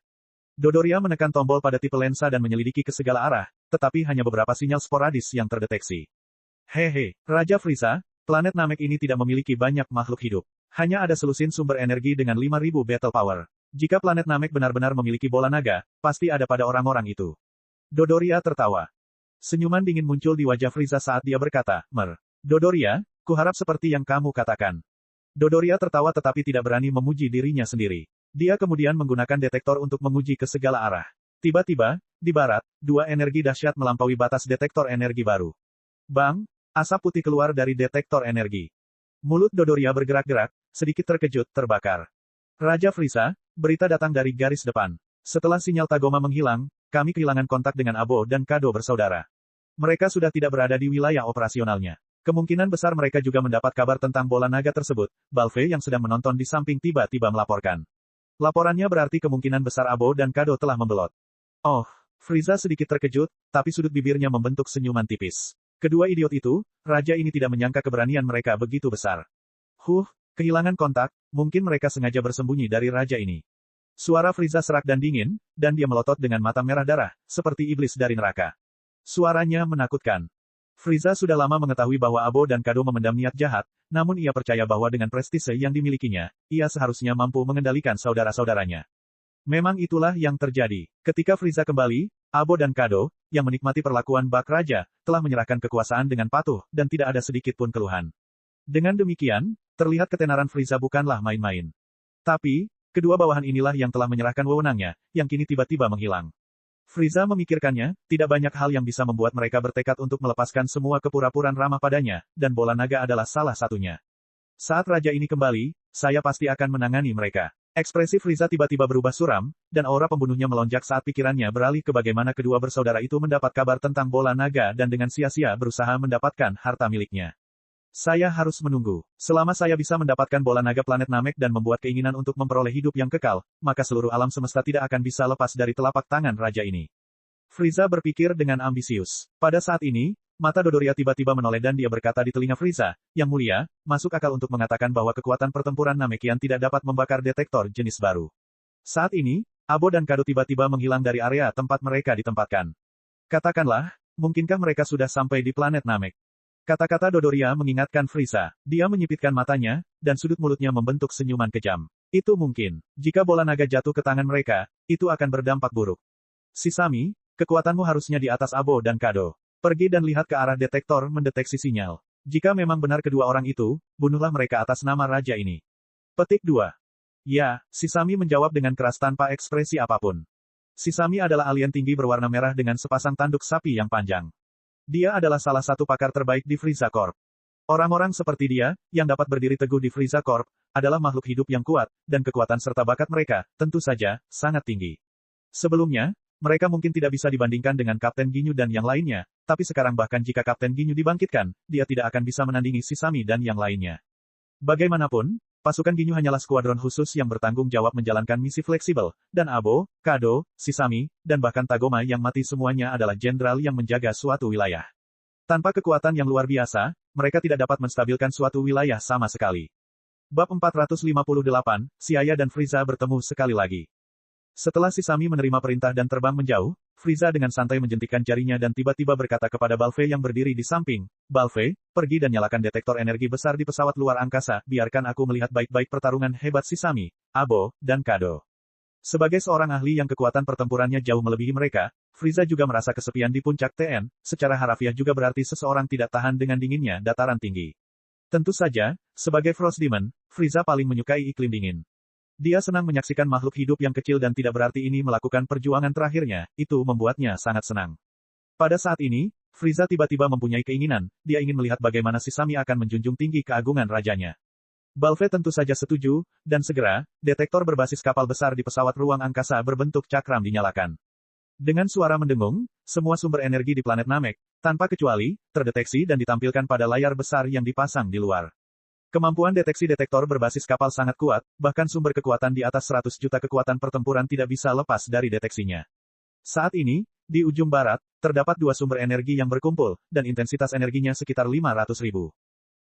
Dodoria menekan tombol pada tipe lensa dan menyelidiki ke segala arah, tetapi hanya beberapa sinyal sporadis yang terdeteksi. Hehe, Raja Frieza, planet Namek ini tidak memiliki banyak makhluk hidup. Hanya ada selusin sumber energi dengan 5.000 battle power. Jika planet Namek benar-benar memiliki bola naga, pasti ada pada orang-orang itu. Dodoria tertawa. Senyuman dingin muncul di wajah Frieza saat dia berkata, Dodoria, kuharap seperti yang kamu katakan. Dodoria tertawa tetapi tidak berani memuji dirinya sendiri. Dia kemudian menggunakan detektor untuk menguji ke segala arah. Tiba-tiba, di barat, 2 energi dahsyat melampaui batas detektor energi baru. Bang, asap putih keluar dari detektor energi. Mulut Dodoria bergerak-gerak, sedikit terkejut, terbakar. Raja Frieza, berita datang dari garis depan. Setelah sinyal Tagoma menghilang, kami kehilangan kontak dengan Abo dan Kado bersaudara. Mereka sudah tidak berada di wilayah operasionalnya. Kemungkinan besar mereka juga mendapat kabar tentang bola naga tersebut. Balfe yang sedang menonton di samping tiba-tiba melaporkan. Laporannya berarti kemungkinan besar Abo dan Kado telah membelot. Oh, Frieza sedikit terkejut, tapi sudut bibirnya membentuk senyuman tipis. Kedua idiot itu, raja ini tidak menyangka keberanian mereka begitu besar. Kehilangan kontak, mungkin mereka sengaja bersembunyi dari raja ini. Suara Frieza serak dan dingin, dan dia melotot dengan mata merah darah, seperti iblis dari neraka. Suaranya menakutkan. Frieza sudah lama mengetahui bahwa Abo dan Kado memendam niat jahat, namun ia percaya bahwa dengan prestise yang dimilikinya, ia seharusnya mampu mengendalikan saudara-saudaranya. Memang itulah yang terjadi. Ketika Frieza kembali, Abo dan Kado, yang menikmati perlakuan bak raja, telah menyerahkan kekuasaan dengan patuh, dan tidak ada sedikit pun keluhan. Dengan demikian, terlihat ketenaran Frieza bukanlah main-main. Tapi, kedua bawahan inilah yang telah menyerahkan wewenangnya, yang kini tiba-tiba menghilang. Frieza memikirkannya, tidak banyak hal yang bisa membuat mereka bertekad untuk melepaskan semua kepura-puraan ramah padanya, dan bola naga adalah salah satunya. Saat raja ini kembali, saya pasti akan menangani mereka. Ekspresi Frieza tiba-tiba berubah suram, dan aura pembunuhnya melonjak saat pikirannya beralih ke bagaimana kedua bersaudara itu mendapat kabar tentang bola naga dan dengan sia-sia berusaha mendapatkan harta miliknya. Saya harus menunggu. Selama saya bisa mendapatkan bola naga planet Namek dan membuat keinginan untuk memperoleh hidup yang kekal, maka seluruh alam semesta tidak akan bisa lepas dari telapak tangan raja ini. Frieza berpikir dengan ambisius. Pada saat ini, mata Dodoria tiba-tiba menoleh dan dia berkata di telinga Frieza, "Yang mulia, masuk akal untuk mengatakan bahwa kekuatan pertempuran Namekian tidak dapat membakar detektor jenis baru." Saat ini, Abo dan Kado tiba-tiba menghilang dari area tempat mereka ditempatkan. Katakanlah, mungkinkah mereka sudah sampai di planet Namek? Kata-kata Dodoria mengingatkan Frieza. Dia menyipitkan matanya, dan sudut mulutnya membentuk senyuman kejam. Itu mungkin. Jika bola naga jatuh ke tangan mereka, itu akan berdampak buruk. Sisami, kekuatanmu harusnya di atas Abo dan Kado. Pergi dan lihat ke arah detektor mendeteksi sinyal. Jika memang benar kedua orang itu, bunuhlah mereka atas nama raja ini. Petik 2. Ya, Sisami menjawab dengan keras tanpa ekspresi apapun. Sisami adalah alien tinggi berwarna merah dengan sepasang tanduk sapi yang panjang. Dia adalah salah satu pakar terbaik di Frieza Corp. Orang-orang seperti dia, yang dapat berdiri teguh di Frieza Corp, adalah makhluk hidup yang kuat, dan kekuatan serta bakat mereka, tentu saja, sangat tinggi. Sebelumnya, mereka mungkin tidak bisa dibandingkan dengan Kapten Ginyu dan yang lainnya, tapi sekarang bahkan jika Kapten Ginyu dibangkitkan, dia tidak akan bisa menandingi Sisami dan yang lainnya. Bagaimanapun, pasukan Ginyu hanyalah skuadron khusus yang bertanggung jawab menjalankan misi fleksibel, dan Abo, Kado, Sisami, dan bahkan Tagoma yang mati semuanya adalah jenderal yang menjaga suatu wilayah. Tanpa kekuatan yang luar biasa, mereka tidak dapat menstabilkan suatu wilayah sama sekali. Bab 458, Siaya dan Frieza bertemu sekali lagi. Setelah Sisami menerima perintah dan terbang menjauh, Frieza dengan santai menjentikkan jarinya dan tiba-tiba berkata kepada Balfe yang berdiri di samping, "Balfe, pergi dan nyalakan detektor energi besar di pesawat luar angkasa, biarkan aku melihat baik-baik pertarungan hebat Sisami, Abo, dan Kado." Sebagai seorang ahli yang kekuatan pertempurannya jauh melebihi mereka, Frieza juga merasa kesepian di puncak TN, secara harafiah juga berarti seseorang tidak tahan dengan dinginnya dataran tinggi. Tentu saja, sebagai Frost Demon, Frieza paling menyukai iklim dingin. Dia senang menyaksikan makhluk hidup yang kecil dan tidak berarti ini melakukan perjuangan terakhirnya, itu membuatnya sangat senang. Pada saat ini, Frieza tiba-tiba mempunyai keinginan, dia ingin melihat bagaimana Sisami akan menjunjung tinggi keagungan rajanya. Balfe tentu saja setuju, dan segera, detektor berbasis kapal besar di pesawat ruang angkasa berbentuk cakram dinyalakan. Dengan suara mendengung, semua sumber energi di planet Namek, tanpa kecuali, terdeteksi dan ditampilkan pada layar besar yang dipasang di luar. Kemampuan deteksi detektor berbasis kapal sangat kuat, bahkan sumber kekuatan di atas 100 juta kekuatan pertempuran tidak bisa lepas dari deteksinya. Saat ini, di ujung barat, terdapat dua sumber energi yang berkumpul, dan intensitas energinya sekitar 500.000.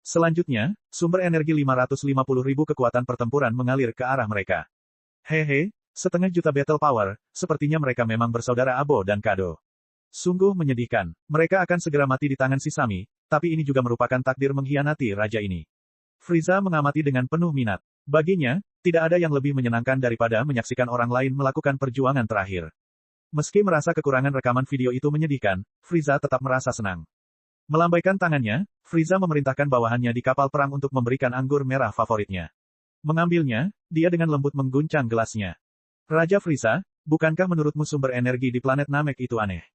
Selanjutnya, sumber energi 550.000 kekuatan pertempuran mengalir ke arah mereka. Hehe, setengah juta battle power, sepertinya mereka memang bersaudara Abo dan Kado. Sungguh menyedihkan, mereka akan segera mati di tangan Sisami, tapi ini juga merupakan takdir mengkhianati raja ini. Frieza mengamati dengan penuh minat. Baginya, tidak ada yang lebih menyenangkan daripada menyaksikan orang lain melakukan perjuangan terakhir. Meski merasa kekurangan rekaman video itu menyedihkan, Frieza tetap merasa senang. Melambaikan tangannya, Frieza memerintahkan bawahannya di kapal perang untuk memberikan anggur merah favoritnya. Mengambilnya, dia dengan lembut mengguncang gelasnya. "Raja Frieza, bukankah menurutmu sumber energi di planet Namek itu aneh?"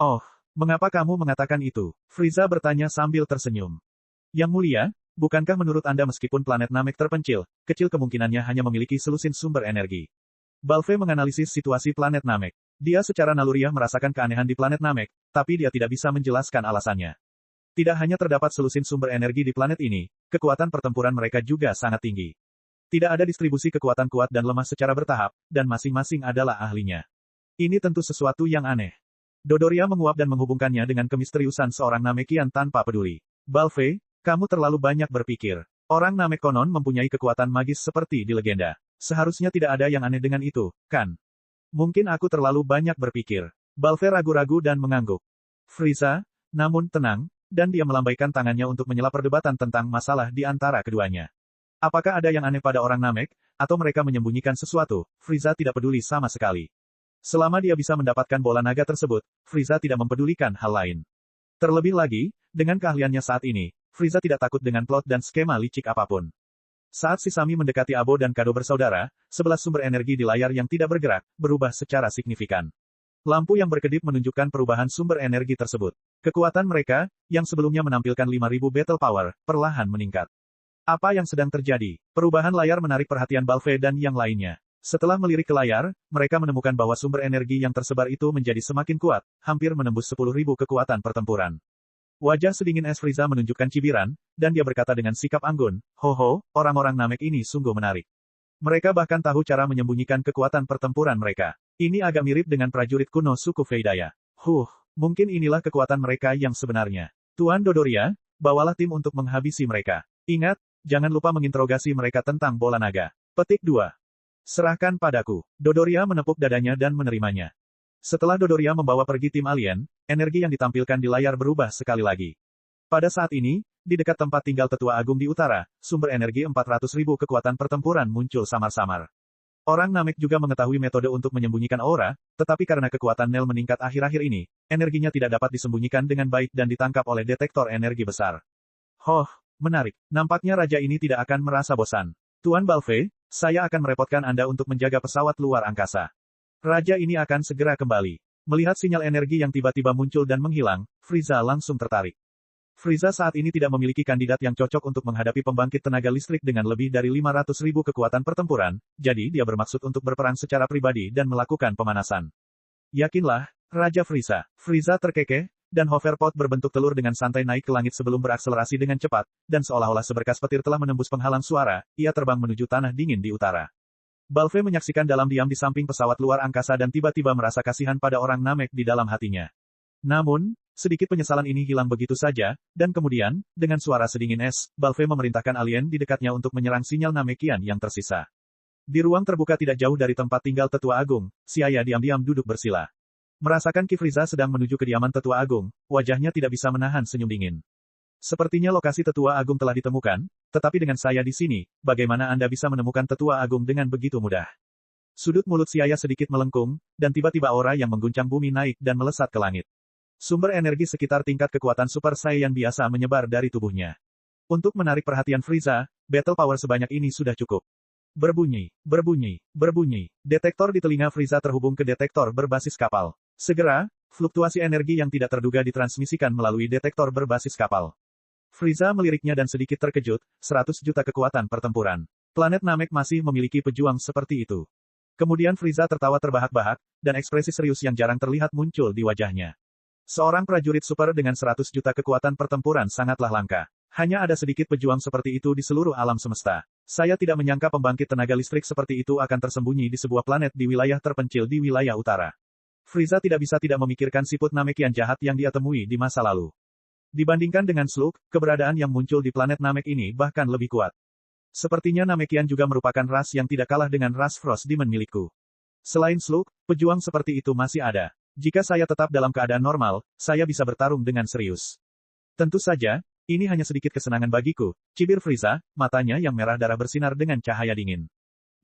"Oh, mengapa kamu mengatakan itu?" Frieza bertanya sambil tersenyum. "Yang mulia, bukankah menurut Anda meskipun planet Namek terpencil, kecil kemungkinannya hanya memiliki selusin sumber energi?" Balfe menganalisis situasi planet Namek. Dia secara naluriah merasakan keanehan di planet Namek, tapi dia tidak bisa menjelaskan alasannya. Tidak hanya terdapat selusin sumber energi di planet ini, kekuatan pertempuran mereka juga sangat tinggi. Tidak ada distribusi kekuatan kuat dan lemah secara bertahap, dan masing-masing adalah ahlinya. Ini tentu sesuatu yang aneh. Dodoria menguap dan menghubungkannya dengan kemisteriusan seorang Namekian tanpa peduli. "Balfe, kamu terlalu banyak berpikir. Orang Namek konon mempunyai kekuatan magis seperti di legenda. Seharusnya tidak ada yang aneh dengan itu, kan? Mungkin aku terlalu banyak berpikir." Balfe ragu-ragu dan mengangguk. Frieza, namun tenang, dan dia melambaikan tangannya untuk menyela perdebatan tentang masalah di antara keduanya. Apakah ada yang aneh pada orang Namek, atau mereka menyembunyikan sesuatu? Frieza tidak peduli sama sekali. Selama dia bisa mendapatkan bola naga tersebut, Frieza tidak mempedulikan hal lain. Terlebih lagi, dengan keahliannya saat ini, Frieza tidak takut dengan plot dan skema licik apapun. Saat Shisami mendekati Abo dan Kado bersaudara, 11 sumber energi di layar yang tidak bergerak, berubah secara signifikan. Lampu yang berkedip menunjukkan perubahan sumber energi tersebut. Kekuatan mereka, yang sebelumnya menampilkan 5.000 battle power, perlahan meningkat. Apa yang sedang terjadi? Perubahan layar menarik perhatian Balfe dan yang lainnya. Setelah melirik ke layar, mereka menemukan bahwa sumber energi yang tersebar itu menjadi semakin kuat, hampir menembus 10.000 kekuatan pertempuran. Wajah sedingin es Frieza menunjukkan cibiran, dan dia berkata dengan sikap anggun, "Ho, orang-orang Namek ini sungguh menarik. Mereka bahkan tahu cara menyembunyikan kekuatan pertempuran mereka. Ini agak mirip dengan prajurit kuno suku Veidaya. Mungkin inilah kekuatan mereka yang sebenarnya. Tuan Dodoria, bawalah tim untuk menghabisi mereka. Ingat, jangan lupa menginterogasi mereka tentang bola naga." Petik 2. Serahkan padaku. Dodoria menepuk dadanya dan menerimanya. Setelah Dodoria membawa pergi tim alien, energi yang ditampilkan di layar berubah sekali lagi. Pada saat ini, di dekat tempat tinggal Tetua Agung di utara, sumber energi 400.000 kekuatan pertempuran muncul samar-samar. Orang Namek juga mengetahui metode untuk menyembunyikan aura, tetapi karena kekuatan Nel meningkat akhir-akhir ini, energinya tidak dapat disembunyikan dengan baik dan ditangkap oleh detektor energi besar. Menarik. Nampaknya raja ini tidak akan merasa bosan. Tuan Balfe, saya akan merepotkan Anda untuk menjaga pesawat luar angkasa. Raja ini akan segera kembali. Melihat sinyal energi yang tiba-tiba muncul dan menghilang, Frieza langsung tertarik. Frieza saat ini tidak memiliki kandidat yang cocok untuk menghadapi pembangkit tenaga listrik dengan lebih dari 500.000 kekuatan pertempuran, jadi dia bermaksud untuk berperang secara pribadi dan melakukan pemanasan. Yakinlah, Raja Frieza. Frieza terkekeh, dan hoverpod berbentuk telur dengan santai naik ke langit sebelum berakselerasi dengan cepat, dan seolah-olah seberkas petir telah menembus penghalang suara, ia terbang menuju tanah dingin di utara. Balfe menyaksikan dalam diam di samping pesawat luar angkasa dan tiba-tiba merasa kasihan pada orang Namek di dalam hatinya. Namun, sedikit penyesalan ini hilang begitu saja, dan kemudian, dengan suara sedingin es, Balfe memerintahkan alien di dekatnya untuk menyerang sinyal Namekian yang tersisa. Di ruang terbuka tidak jauh dari tempat tinggal Tetua Agung, si ayah diam-diam duduk bersila. Merasakan Ki Frieza sedang menuju kediaman Tetua Agung, wajahnya tidak bisa menahan senyum dingin. Sepertinya lokasi Tetua Agung telah ditemukan, tetapi dengan saya di sini, bagaimana Anda bisa menemukan Tetua Agung dengan begitu mudah? Sudut mulut si ayah sedikit melengkung, dan tiba-tiba aura yang mengguncang bumi naik dan melesat ke langit. Sumber energi sekitar tingkat kekuatan Super Saiyan biasa menyebar dari tubuhnya. Untuk menarik perhatian Frieza, battle power sebanyak ini sudah cukup. Berbunyi. Detektor di telinga Frieza terhubung ke detektor berbasis kapal. Segera, fluktuasi energi yang tidak terduga ditransmisikan melalui detektor berbasis kapal. Frieza meliriknya dan sedikit terkejut, 100 juta kekuatan pertempuran. Planet Namek masih memiliki pejuang seperti itu. Kemudian Frieza tertawa terbahak-bahak, dan ekspresi serius yang jarang terlihat muncul di wajahnya. Seorang prajurit super dengan 100 juta kekuatan pertempuran sangatlah langka. Hanya ada sedikit pejuang seperti itu di seluruh alam semesta. Saya tidak menyangka pembangkit tenaga listrik seperti itu akan tersembunyi di sebuah planet di wilayah terpencil di wilayah utara. Frieza tidak bisa tidak memikirkan siput Namekian jahat yang dia temui di masa lalu. Dibandingkan dengan Slug, keberadaan yang muncul di planet Namek ini bahkan lebih kuat. Sepertinya Namekian juga merupakan ras yang tidak kalah dengan ras Frost Demon milikku. Selain Slug, pejuang seperti itu masih ada. Jika saya tetap dalam keadaan normal, saya bisa bertarung dengan serius. Tentu saja, ini hanya sedikit kesenangan bagiku, cibir Frieza, matanya yang merah darah bersinar dengan cahaya dingin.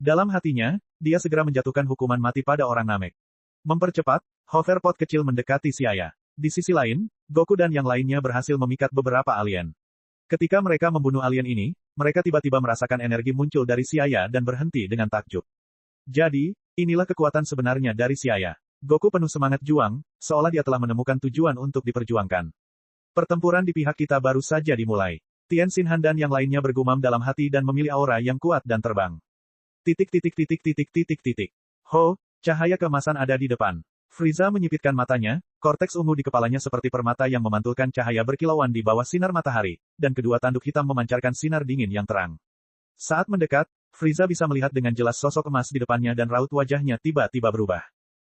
Dalam hatinya, dia segera menjatuhkan hukuman mati pada orang Namek. Mempercepat, hoverpod kecil mendekati si ayah. Di sisi lain, Goku dan yang lainnya berhasil memikat beberapa alien. Ketika mereka membunuh alien ini, mereka tiba-tiba merasakan energi muncul dari si ayah dan berhenti dengan takjub. Jadi, inilah kekuatan sebenarnya dari si ayah. Goku penuh semangat juang, seolah dia telah menemukan tujuan untuk diperjuangkan. Pertempuran di pihak kita baru saja dimulai. Tien Shinhan dan yang lainnya bergumam dalam hati dan memilih aura yang kuat dan terbang. Cahaya keemasan ada di depan. Frieza menyipitkan matanya, korteks ungu di kepalanya seperti permata yang memantulkan cahaya berkilauan di bawah sinar matahari, dan kedua tanduk hitam memancarkan sinar dingin yang terang. Saat mendekat, Frieza bisa melihat dengan jelas sosok emas di depannya dan raut wajahnya tiba-tiba berubah.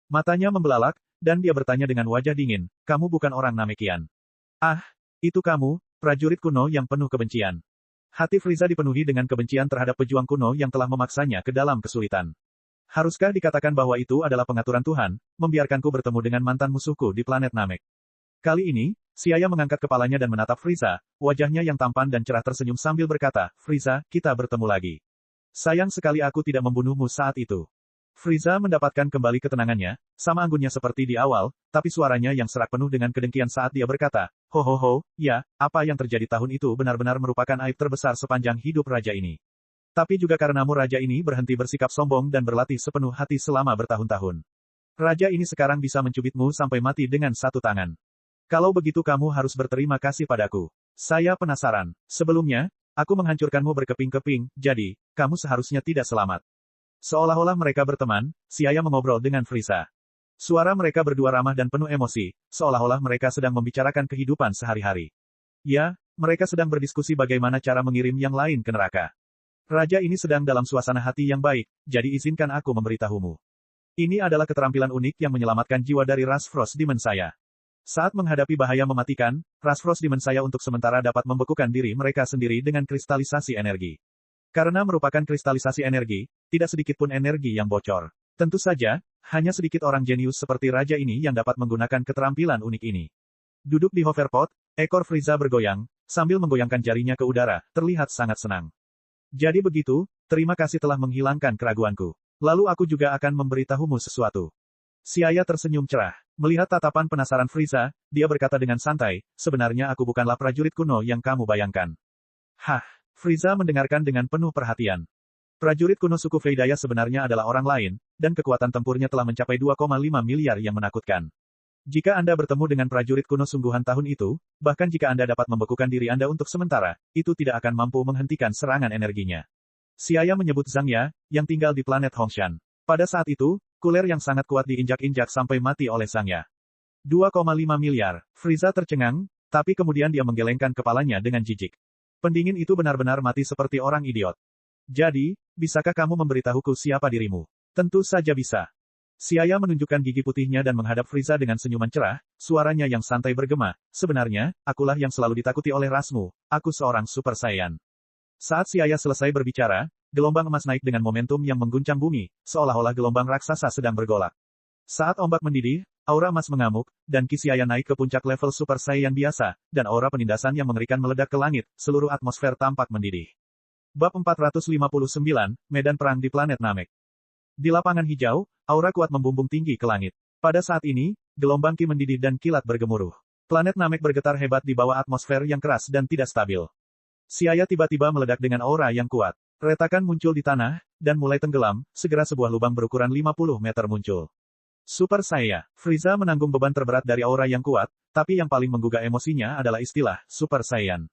Matanya membelalak, dan dia bertanya dengan wajah dingin, "Kamu bukan orang Namekian." "Ah, itu kamu, prajurit kuno yang penuh kebencian." Hati Frieza dipenuhi dengan kebencian terhadap pejuang kuno yang telah memaksanya ke dalam kesulitan. Haruskah dikatakan bahwa itu adalah pengaturan Tuhan, membiarkanku bertemu dengan mantan musuhku di planet Namek? Kali ini, si ayah mengangkat kepalanya dan menatap Frieza, wajahnya yang tampan dan cerah tersenyum sambil berkata, "Frieza, kita bertemu lagi. Sayang sekali aku tidak membunuhmu saat itu." Frieza mendapatkan kembali ketenangannya, sama anggunnya seperti di awal, tapi suaranya yang serak penuh dengan kedengkian saat dia berkata, "Ho ho ho, ya, apa yang terjadi tahun itu benar-benar merupakan aib terbesar sepanjang hidup raja ini. Tapi juga karenamu raja ini berhenti bersikap sombong dan berlatih sepenuh hati selama bertahun-tahun. Raja ini sekarang bisa mencubitmu sampai mati dengan satu tangan. Kalau begitu kamu harus berterima kasih padaku. Saya penasaran. Sebelumnya, aku menghancurkanmu berkeping-keping, jadi, kamu seharusnya tidak selamat." Seolah-olah mereka berteman, Xia mengobrol dengan Frieza. Suara mereka berdua ramah dan penuh emosi, seolah-olah mereka sedang membicarakan kehidupan sehari-hari. Ya, mereka sedang berdiskusi bagaimana cara mengirim yang lain ke neraka. Raja ini sedang dalam suasana hati yang baik, jadi izinkan aku memberitahumu. Ini adalah keterampilan unik yang menyelamatkan jiwa dari ras Frost Demon saya. Saat menghadapi bahaya mematikan, ras Frost Demon saya untuk sementara dapat membekukan diri mereka sendiri dengan kristalisasi energi. Karena merupakan kristalisasi energi, tidak sedikit pun energi yang bocor. Tentu saja, hanya sedikit orang jenius seperti raja ini yang dapat menggunakan keterampilan unik ini. Duduk di hoverpod, ekor Frieza bergoyang, sambil menggoyangkan jarinya ke udara, terlihat sangat senang. Jadi begitu, terima kasih telah menghilangkan keraguanku. Lalu aku juga akan memberitahumu sesuatu. Xia tersenyum cerah. Melihat tatapan penasaran Frieza, dia berkata dengan santai, sebenarnya aku bukanlah prajurit kuno yang kamu bayangkan. Hah? Frieza mendengarkan dengan penuh perhatian. Prajurit kuno suku Veidaya sebenarnya adalah orang lain, dan kekuatan tempurnya telah mencapai 2,5 miliar yang menakutkan. Jika Anda bertemu dengan prajurit kuno sungguhan tahun itu, bahkan jika Anda dapat membekukan diri Anda untuk sementara, itu tidak akan mampu menghentikan serangan energinya. Xia menyebut Zhang Ya, yang tinggal di planet Hongshan. Pada saat itu, kuler yang sangat kuat diinjak-injak sampai mati oleh Zhang Ya. 2,5 miliar. Frieza tercengang, tapi kemudian dia menggelengkan kepalanya dengan jijik. Pendingin itu benar-benar mati seperti orang idiot. Jadi, bisakah kamu memberitahuku siapa dirimu? Tentu saja bisa. Xia menunjukkan gigi putihnya dan menghadap Frieza dengan senyuman cerah, suaranya yang santai bergema, sebenarnya, akulah yang selalu ditakuti oleh rasmu, aku seorang Super Saiyan. Saat Xia selesai berbicara, gelombang emas naik dengan momentum yang mengguncang bumi, seolah-olah gelombang raksasa sedang bergolak. Saat ombak mendidih, aura emas mengamuk, dan Ki Xia naik ke puncak level Super Saiyan biasa, dan aura penindasan yang mengerikan meledak ke langit, seluruh atmosfer tampak mendidih. Bab 459, Medan Perang di Planet Namek. Di lapangan hijau, aura kuat membumbung tinggi ke langit. Pada saat ini, gelombang Ki mendidih dan kilat bergemuruh. Planet Namek bergetar hebat di bawah atmosfer yang keras dan tidak stabil. Xia tiba-tiba meledak dengan aura yang kuat. Retakan muncul di tanah, dan mulai tenggelam, segera sebuah lubang berukuran 50 meter muncul. Super Saiyan. Frieza menanggung beban terberat dari aura yang kuat, tapi yang paling menggugah emosinya adalah istilah Super Saiyan.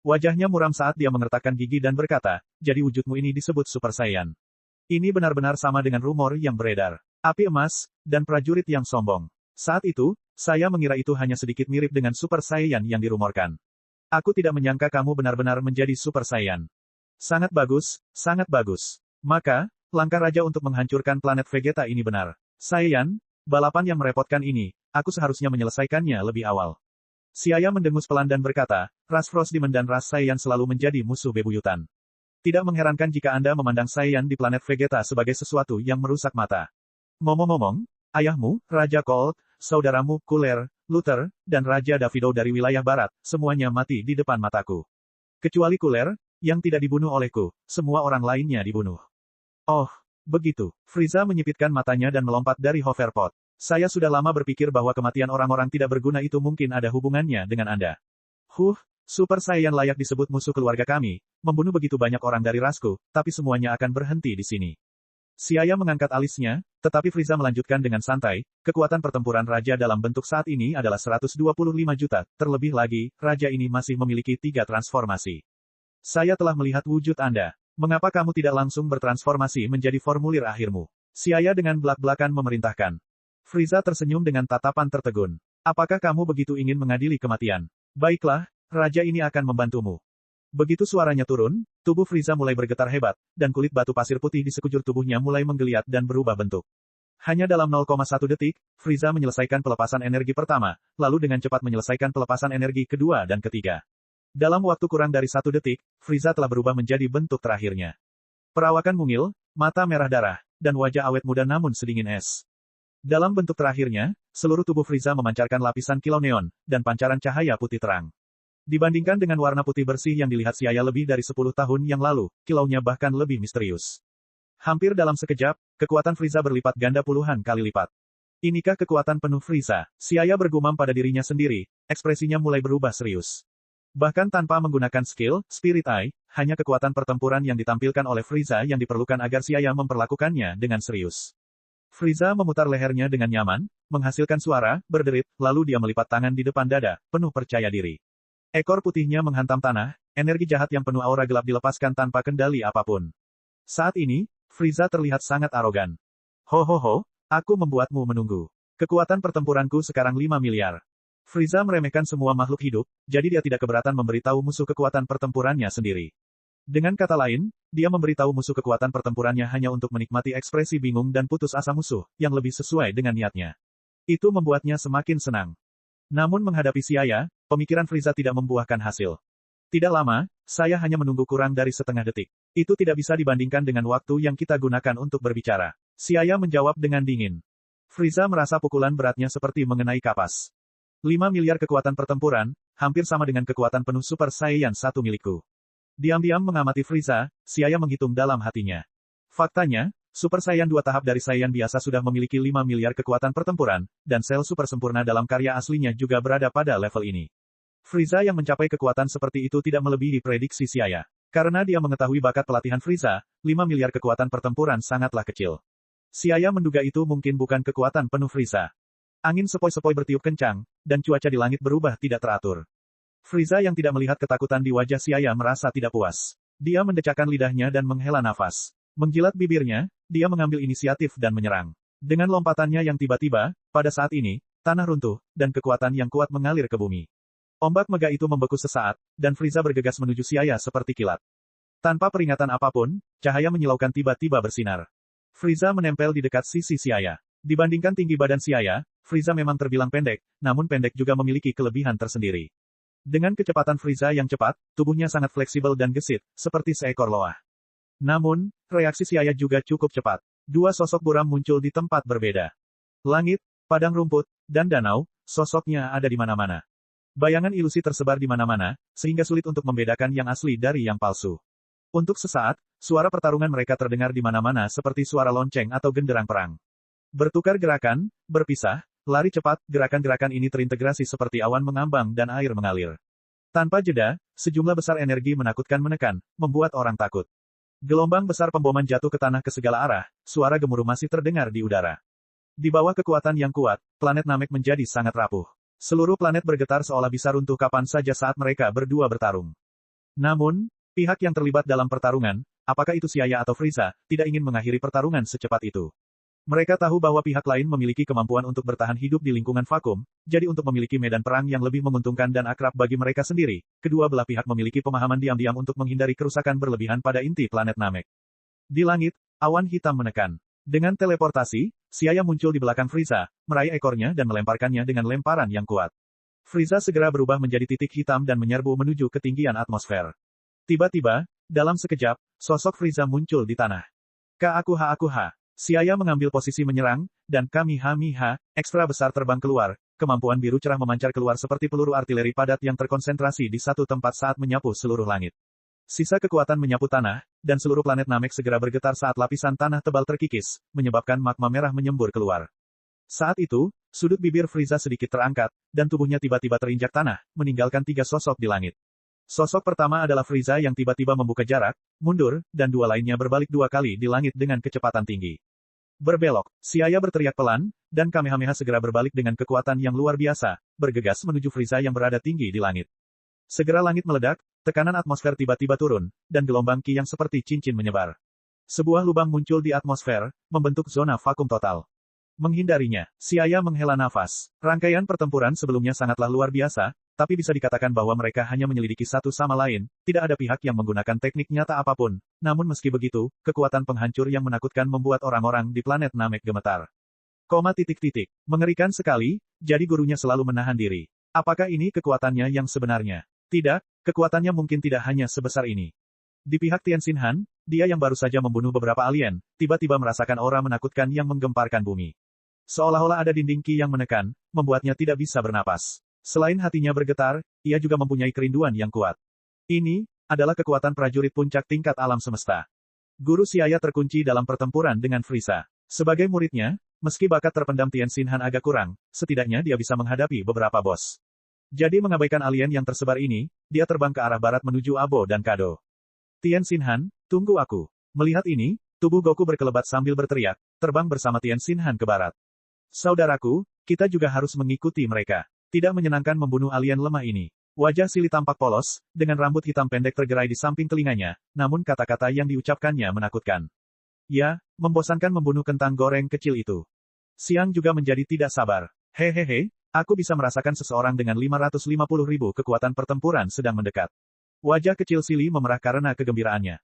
Wajahnya muram saat dia mengertakkan gigi dan berkata, jadi wujudmu ini disebut Super Saiyan. Ini benar-benar sama dengan rumor yang beredar. Api emas, dan prajurit yang sombong. Saat itu, saya mengira itu hanya sedikit mirip dengan Super Saiyan yang dirumorkan. Aku tidak menyangka kamu benar-benar menjadi Super Saiyan. Sangat bagus, sangat bagus. Maka, langkah raja untuk menghancurkan planet Vegeta ini benar. Saiyan, balapan yang merepotkan ini, aku seharusnya menyelesaikannya lebih awal. Xia mendengus pelan dan berkata, ras Frost Demon dan ras Saiyan selalu menjadi musuh bebuyutan. Tidak mengherankan jika Anda memandang Saiyan di planet Vegeta sebagai sesuatu yang merusak mata. Ngomong-ngomong, ayahmu, Raja Colt, saudaramu, Cooler, Luther, dan Raja Davido dari wilayah barat, semuanya mati di depan mataku. Kecuali Cooler, yang tidak dibunuh olehku, semua orang lainnya dibunuh. Oh, begitu. Frieza menyipitkan matanya dan melompat dari hoverpod. Saya sudah lama berpikir bahwa kematian orang-orang tidak berguna itu mungkin ada hubungannya dengan Anda. Super Saiyan layak disebut musuh keluarga kami, membunuh begitu banyak orang dari rasku, tapi semuanya akan berhenti di sini. Xia mengangkat alisnya, tetapi Frieza melanjutkan dengan santai, kekuatan pertempuran raja dalam bentuk saat ini adalah 125 juta, terlebih lagi, raja ini masih memiliki 3 transformasi. Saya telah melihat wujud Anda. Mengapa kamu tidak langsung bertransformasi menjadi formulir akhirmu? Xia dengan belak-belakan memerintahkan. Frieza tersenyum dengan tatapan tertegun. Apakah kamu begitu ingin mengadili kematian? Baiklah, raja ini akan membantumu. Begitu suaranya turun, tubuh Frieza mulai bergetar hebat, dan kulit batu pasir putih di sekujur tubuhnya mulai menggeliat dan berubah bentuk. Hanya dalam 0,1 detik, Frieza menyelesaikan pelepasan energi pertama, lalu dengan cepat menyelesaikan pelepasan energi kedua dan ketiga. Dalam waktu kurang dari 1 detik, Frieza telah berubah menjadi bentuk terakhirnya. Perawakan mungil, mata merah darah, dan wajah awet muda namun sedingin es. Dalam bentuk terakhirnya, seluruh tubuh Frieza memancarkan lapisan kilau neon, dan pancaran cahaya putih terang. Dibandingkan dengan warna putih bersih yang dilihat Xia lebih dari 10 tahun yang lalu, kilaunya bahkan lebih misterius. Hampir dalam sekejap, kekuatan Frieza berlipat ganda puluhan kali lipat. Inikah kekuatan penuh Frieza? Xia Ya bergumam pada dirinya sendiri, ekspresinya mulai berubah serius. Bahkan tanpa menggunakan skill, Spirit Eye, hanya kekuatan pertempuran yang ditampilkan oleh Frieza yang diperlukan agar Xia Ya memperlakukannya dengan serius. Frieza memutar lehernya dengan nyaman, menghasilkan suara, berderit, lalu dia melipat tangan di depan dada, penuh percaya diri. Ekor putihnya menghantam tanah, energi jahat yang penuh aura gelap dilepaskan tanpa kendali apapun. Saat ini, Frieza terlihat sangat arogan. Ho, aku membuatmu menunggu. Kekuatan pertempuranku sekarang 5 miliar. Frieza meremehkan semua makhluk hidup, jadi dia tidak keberatan memberitahu musuh kekuatan pertempurannya sendiri. Dengan kata lain, dia memberitahu musuh kekuatan pertempurannya hanya untuk menikmati ekspresi bingung dan putus asa musuh, yang lebih sesuai dengan niatnya. Itu membuatnya semakin senang. Namun menghadapi Xia Ya, pemikiran Frieza tidak membuahkan hasil. Tidak lama, saya hanya menunggu kurang dari setengah detik. Itu tidak bisa dibandingkan dengan waktu yang kita gunakan untuk berbicara. Xia Ya menjawab dengan dingin. Frieza merasa pukulan beratnya seperti mengenai kapas. 5 miliar kekuatan pertempuran, hampir sama dengan kekuatan penuh Super Saiyan 1 milikku. Diam-diam mengamati Frieza, Xia Ya menghitung dalam hatinya. Faktanya, Super Saiyan 2 tahap dari Saiyan biasa sudah memiliki 5 miliar kekuatan pertempuran, dan sel super sempurna dalam karya aslinya juga berada pada level ini. Frieza yang mencapai kekuatan seperti itu tidak melebihi prediksi Xia Ya. Karena dia mengetahui bakat pelatihan Frieza, 5 miliar kekuatan pertempuran sangatlah kecil. Xia Ya menduga itu mungkin bukan kekuatan penuh Frieza. Angin sepoi-sepoi bertiup kencang, dan cuaca di langit berubah tidak teratur. Frieza yang tidak melihat ketakutan di wajah Xia Ya merasa tidak puas. Dia mendecakkan lidahnya dan menghela nafas. Menjilat bibirnya, dia mengambil inisiatif dan menyerang. Dengan lompatannya yang tiba-tiba, pada saat ini, tanah runtuh, dan kekuatan yang kuat mengalir ke bumi. Ombak megah itu membeku sesaat, dan Frieza bergegas menuju Xia Ya seperti kilat. Tanpa peringatan apapun, cahaya menyilaukan tiba-tiba bersinar. Frieza menempel di dekat sisi Xia Ya. Dibandingkan tinggi badan Xia Ya, Frieza memang terbilang pendek, namun pendek juga memiliki kelebihan tersendiri. Dengan kecepatan Frieza yang cepat, tubuhnya sangat fleksibel dan gesit, seperti seekor loah. Namun, reaksi Xia Ya juga cukup cepat. Dua sosok buram muncul di tempat berbeda. Langit, padang rumput, dan danau, sosoknya ada di mana-mana. Bayangan ilusi tersebar di mana-mana, sehingga sulit untuk membedakan yang asli dari yang palsu. Untuk sesaat, suara pertarungan mereka terdengar di mana-mana seperti suara lonceng atau genderang perang. Bertukar gerakan, berpisah, lari cepat, gerakan-gerakan ini terintegrasi seperti awan mengambang dan air mengalir. Tanpa jeda, sejumlah besar energi menakutkan menekan, membuat orang takut. Gelombang besar pemboman jatuh ke tanah ke segala arah, suara gemuruh masih terdengar di udara. Di bawah kekuatan yang kuat, planet Namek menjadi sangat rapuh. Seluruh planet bergetar seolah bisa runtuh kapan saja saat mereka berdua bertarung. Namun, pihak yang terlibat dalam pertarungan, apakah itu Xia Ya atau Frieza, tidak ingin mengakhiri pertarungan secepat itu. Mereka tahu bahwa pihak lain memiliki kemampuan untuk bertahan hidup di lingkungan vakum, jadi untuk memiliki medan perang yang lebih menguntungkan dan akrab bagi mereka sendiri, kedua belah pihak memiliki pemahaman diam-diam untuk menghindari kerusakan berlebihan pada inti planet Namek. Di langit, awan hitam menekan. Dengan teleportasi, Xia Ya muncul di belakang Frieza, meraih ekornya dan melemparkannya dengan lemparan yang kuat. Frieza segera berubah menjadi titik hitam dan menyerbu menuju ketinggian atmosfer. Tiba-tiba, dalam sekejap, sosok Frieza muncul di tanah. Ka-aku-ha. Xia Ya mengambil posisi menyerang, dan Kamehameha, ekstra besar terbang keluar, kemampuan biru cerah memancar keluar seperti peluru artileri padat yang terkonsentrasi di satu tempat saat menyapu seluruh langit. Sisa kekuatan menyapu tanah, dan seluruh planet Namek segera bergetar saat lapisan tanah tebal terkikis, menyebabkan magma merah menyembur keluar. Saat itu, sudut bibir Frieza sedikit terangkat, dan tubuhnya tiba-tiba terinjak tanah, meninggalkan 3 sosok di langit. Sosok pertama adalah Frieza yang tiba-tiba membuka jarak, mundur, dan 2 lainnya berbalik 2 kali di langit dengan kecepatan tinggi. Berbelok, Xia Ya berteriak pelan, dan Kamehameha segera berbalik dengan kekuatan yang luar biasa, bergegas menuju Frieza yang berada tinggi di langit. Segera langit meledak, tekanan atmosfer tiba-tiba turun, dan gelombang ki yang seperti cincin menyebar. Sebuah lubang muncul di atmosfer, membentuk zona vakum total. Menghindarinya, Xia Ya menghela nafas. Rangkaian pertempuran sebelumnya sangatlah luar biasa, tapi bisa dikatakan bahwa mereka hanya menyelidiki satu sama lain, tidak ada pihak yang menggunakan teknik nyata apapun. Namun meski begitu, kekuatan penghancur yang menakutkan membuat orang-orang di planet Namek gemetar. Mengerikan sekali, jadi gurunya selalu menahan diri. Apakah ini kekuatannya yang sebenarnya? Tidak, kekuatannya mungkin tidak hanya sebesar ini. Di pihak Tianxin Han, dia yang baru saja membunuh beberapa alien, tiba-tiba merasakan aura menakutkan yang menggemparkan bumi. Seolah-olah ada dinding ki yang menekan, membuatnya tidak bisa bernapas. Selain hatinya bergetar, ia juga mempunyai kerinduan yang kuat. Ini adalah kekuatan prajurit puncak tingkat alam semesta. Guru Xiaya terkunci dalam pertempuran dengan Frieza. Sebagai muridnya, meski bakat terpendam Tien Xinhan agak kurang, setidaknya dia bisa menghadapi beberapa bos. Jadi mengabaikan alien yang tersebar ini, dia terbang ke arah barat menuju Abo dan Kado. Tien Xinhan, tunggu aku. Melihat ini, tubuh Goku berkelebat sambil berteriak, terbang bersama Tien Xinhan ke barat. Saudaraku, kita juga harus mengikuti mereka. Tidak menyenangkan membunuh alien lemah ini. Wajah Sili tampak polos, dengan rambut hitam pendek tergerai di samping telinganya, namun kata-kata yang diucapkannya menakutkan. Ya, membosankan membunuh kentang goreng kecil itu. Xiang juga menjadi tidak sabar. Hehehe, aku bisa merasakan seseorang dengan 550.000 kekuatan pertempuran sedang mendekat. Wajah kecil Sili memerah karena kegembiraannya.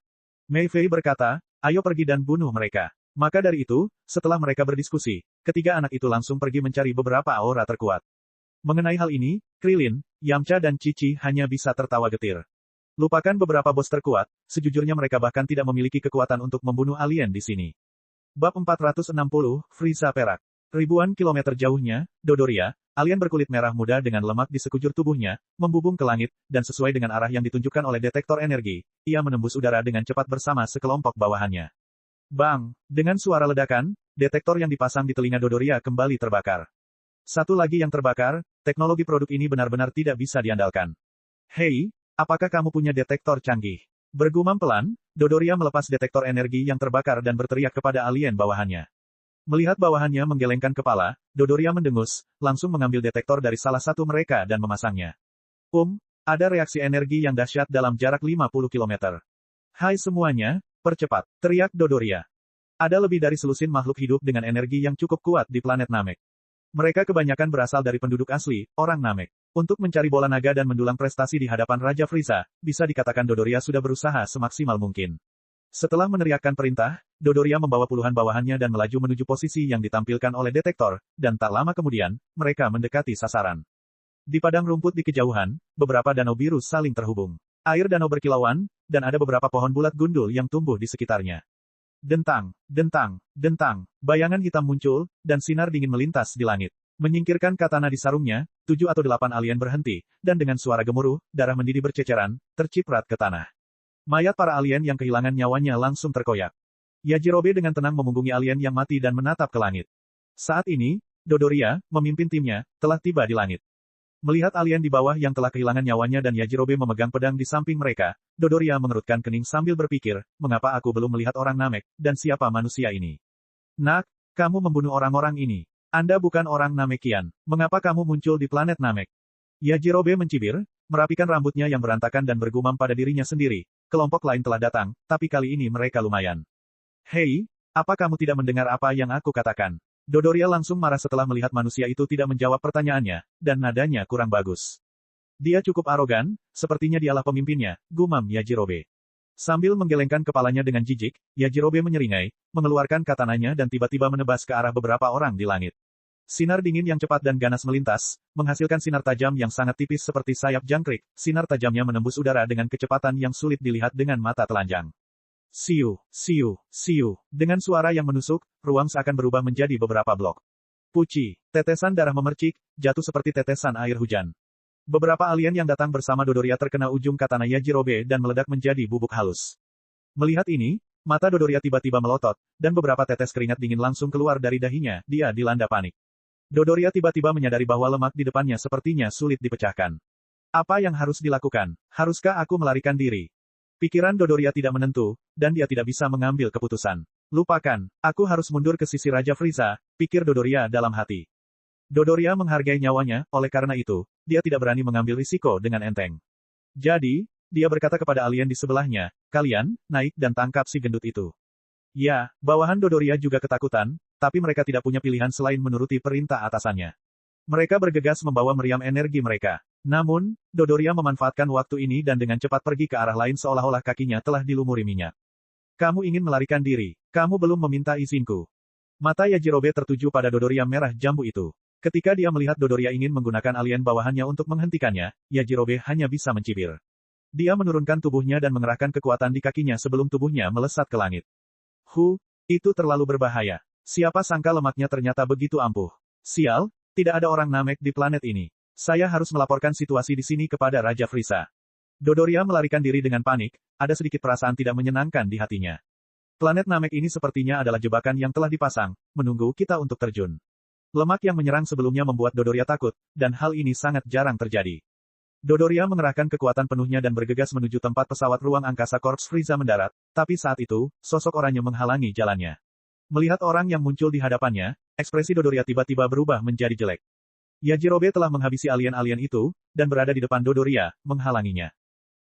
Mei Fei berkata, ayo pergi dan bunuh mereka. Maka dari itu, setelah mereka berdiskusi, ketiga anak itu langsung pergi mencari beberapa aura terkuat. Mengenai hal ini, Krilin, Yamcha dan Cici hanya bisa tertawa getir. Lupakan beberapa bos terkuat, sejujurnya mereka bahkan tidak memiliki kekuatan untuk membunuh alien di sini. Bab 460, Frieza Perak. Ribuan kilometer jauhnya, Dodoria, alien berkulit merah muda dengan lemak di sekujur tubuhnya, membubung ke langit, dan sesuai dengan arah yang ditunjukkan oleh detektor energi, ia menembus udara dengan cepat bersama sekelompok bawahannya. Bang! Dengan suara ledakan, detektor yang dipasang di telinga Dodoria kembali terbakar. Satu lagi yang terbakar, teknologi produk ini benar-benar tidak bisa diandalkan. Hei, apakah kamu punya detektor canggih? Bergumam pelan, Dodoria melepas detektor energi yang terbakar dan berteriak kepada alien bawahannya. Melihat bawahannya menggelengkan kepala, Dodoria mendengus, langsung mengambil detektor dari salah satu mereka dan memasangnya. Ada reaksi energi yang dahsyat dalam jarak 50 km. Hai semuanya, percepat, teriak Dodoria. Ada lebih dari selusin makhluk hidup dengan energi yang cukup kuat di planet Namek. Mereka kebanyakan berasal dari penduduk asli, orang Namek. Untuk mencari bola naga dan mendulang prestasi di hadapan Raja Frieza, bisa dikatakan Dodoria sudah berusaha semaksimal mungkin. Setelah meneriakkan perintah, Dodoria membawa puluhan bawahannya dan melaju menuju posisi yang ditampilkan oleh detektor, dan tak lama kemudian, mereka mendekati sasaran. Di padang rumput di kejauhan, beberapa danau biru saling terhubung. Air danau berkilauan, dan ada beberapa pohon bulat gundul yang tumbuh di sekitarnya. Dentang, dentang, dentang, bayangan hitam muncul, dan sinar dingin melintas di langit. Menyingkirkan katana di sarungnya, 7 atau 8 alien berhenti, dan dengan suara gemuruh, darah mendidih berceceran, terciprat ke tanah. Mayat para alien yang kehilangan nyawanya langsung terkoyak. Yajirobe dengan tenang memunggungi alien yang mati dan menatap ke langit. Saat ini, Dodoria, memimpin timnya, telah tiba di langit. Melihat alien di bawah yang telah kehilangan nyawanya dan Yajirobe memegang pedang di samping mereka, Dodoria mengerutkan kening sambil berpikir, mengapa aku belum melihat orang Namek, dan siapa manusia ini? Nak, kamu membunuh orang-orang ini. Anda bukan orang Namekian. Mengapa kamu muncul di planet Namek? Yajirobe mencibir, merapikan rambutnya yang berantakan dan bergumam pada dirinya sendiri. Kelompok lain telah datang, tapi kali ini mereka lumayan. Hei, apa kamu tidak mendengar apa yang aku katakan? Dodoria langsung marah setelah melihat manusia itu tidak menjawab pertanyaannya, dan nadanya kurang bagus. Dia cukup arogan, sepertinya dialah pemimpinnya, gumam Yajirobe. Sambil menggelengkan kepalanya dengan jijik, Yajirobe menyeringai, mengeluarkan katananya dan tiba-tiba menebas ke arah beberapa orang di langit. Sinar dingin yang cepat dan ganas melintas, menghasilkan sinar tajam yang sangat tipis seperti sayap jangkrik, sinar tajamnya menembus udara dengan kecepatan yang sulit dilihat dengan mata telanjang. Siu, siu, siu. Dengan suara yang menusuk, ruang seakan berubah menjadi beberapa blok. Puci, tetesan darah memercik, jatuh seperti tetesan air hujan. Beberapa alien yang datang bersama Dodoria terkena ujung katana Yajirobe dan meledak menjadi bubuk halus. Melihat ini, mata Dodoria tiba-tiba melotot, dan beberapa tetes keringat dingin langsung keluar dari dahinya, dia dilanda panik. Dodoria tiba-tiba menyadari bahwa lemak di depannya sepertinya sulit dipecahkan. Apa yang harus dilakukan? Haruskah aku melarikan diri? Pikiran Dodoria tidak menentu, dan dia tidak bisa mengambil keputusan. Lupakan, aku harus mundur ke sisi Raja Frieza, pikir Dodoria dalam hati. Dodoria menghargai nyawanya, oleh karena itu, dia tidak berani mengambil risiko dengan enteng. Jadi, dia berkata kepada alien di sebelahnya, kalian, naik dan tangkap si gendut itu. Ya, bawahan Dodoria juga ketakutan, tapi mereka tidak punya pilihan selain menuruti perintah atasannya. Mereka bergegas membawa meriam energi mereka. Namun, Dodoria memanfaatkan waktu ini dan dengan cepat pergi ke arah lain seolah-olah kakinya telah dilumuri minyak. Kamu ingin melarikan diri. Kamu belum meminta izinku. Mata Yajirobe tertuju pada Dodoria merah jambu itu. Ketika dia melihat Dodoria ingin menggunakan alien bawahannya untuk menghentikannya, Yajirobe hanya bisa mencibir. Dia menurunkan tubuhnya dan mengerahkan kekuatan di kakinya sebelum tubuhnya melesat ke langit. Itu terlalu berbahaya. Siapa sangka lemaknya ternyata begitu ampuh. Sial, tidak ada orang Namek di planet ini. Saya harus melaporkan situasi di sini kepada Raja Frieza. Dodoria melarikan diri dengan panik, ada sedikit perasaan tidak menyenangkan di hatinya. Planet Namek ini sepertinya adalah jebakan yang telah dipasang, menunggu kita untuk terjun. Lemak yang menyerang sebelumnya membuat Dodoria takut, dan hal ini sangat jarang terjadi. Dodoria mengerahkan kekuatan penuhnya dan bergegas menuju tempat pesawat ruang angkasa Korps Frieza mendarat, tapi saat itu, sosok oranye menghalangi jalannya. Melihat orang yang muncul di hadapannya, ekspresi Dodoria tiba-tiba berubah menjadi jelek. Yajirobe telah menghabisi alien-alien itu, dan berada di depan Dodoria, menghalanginya.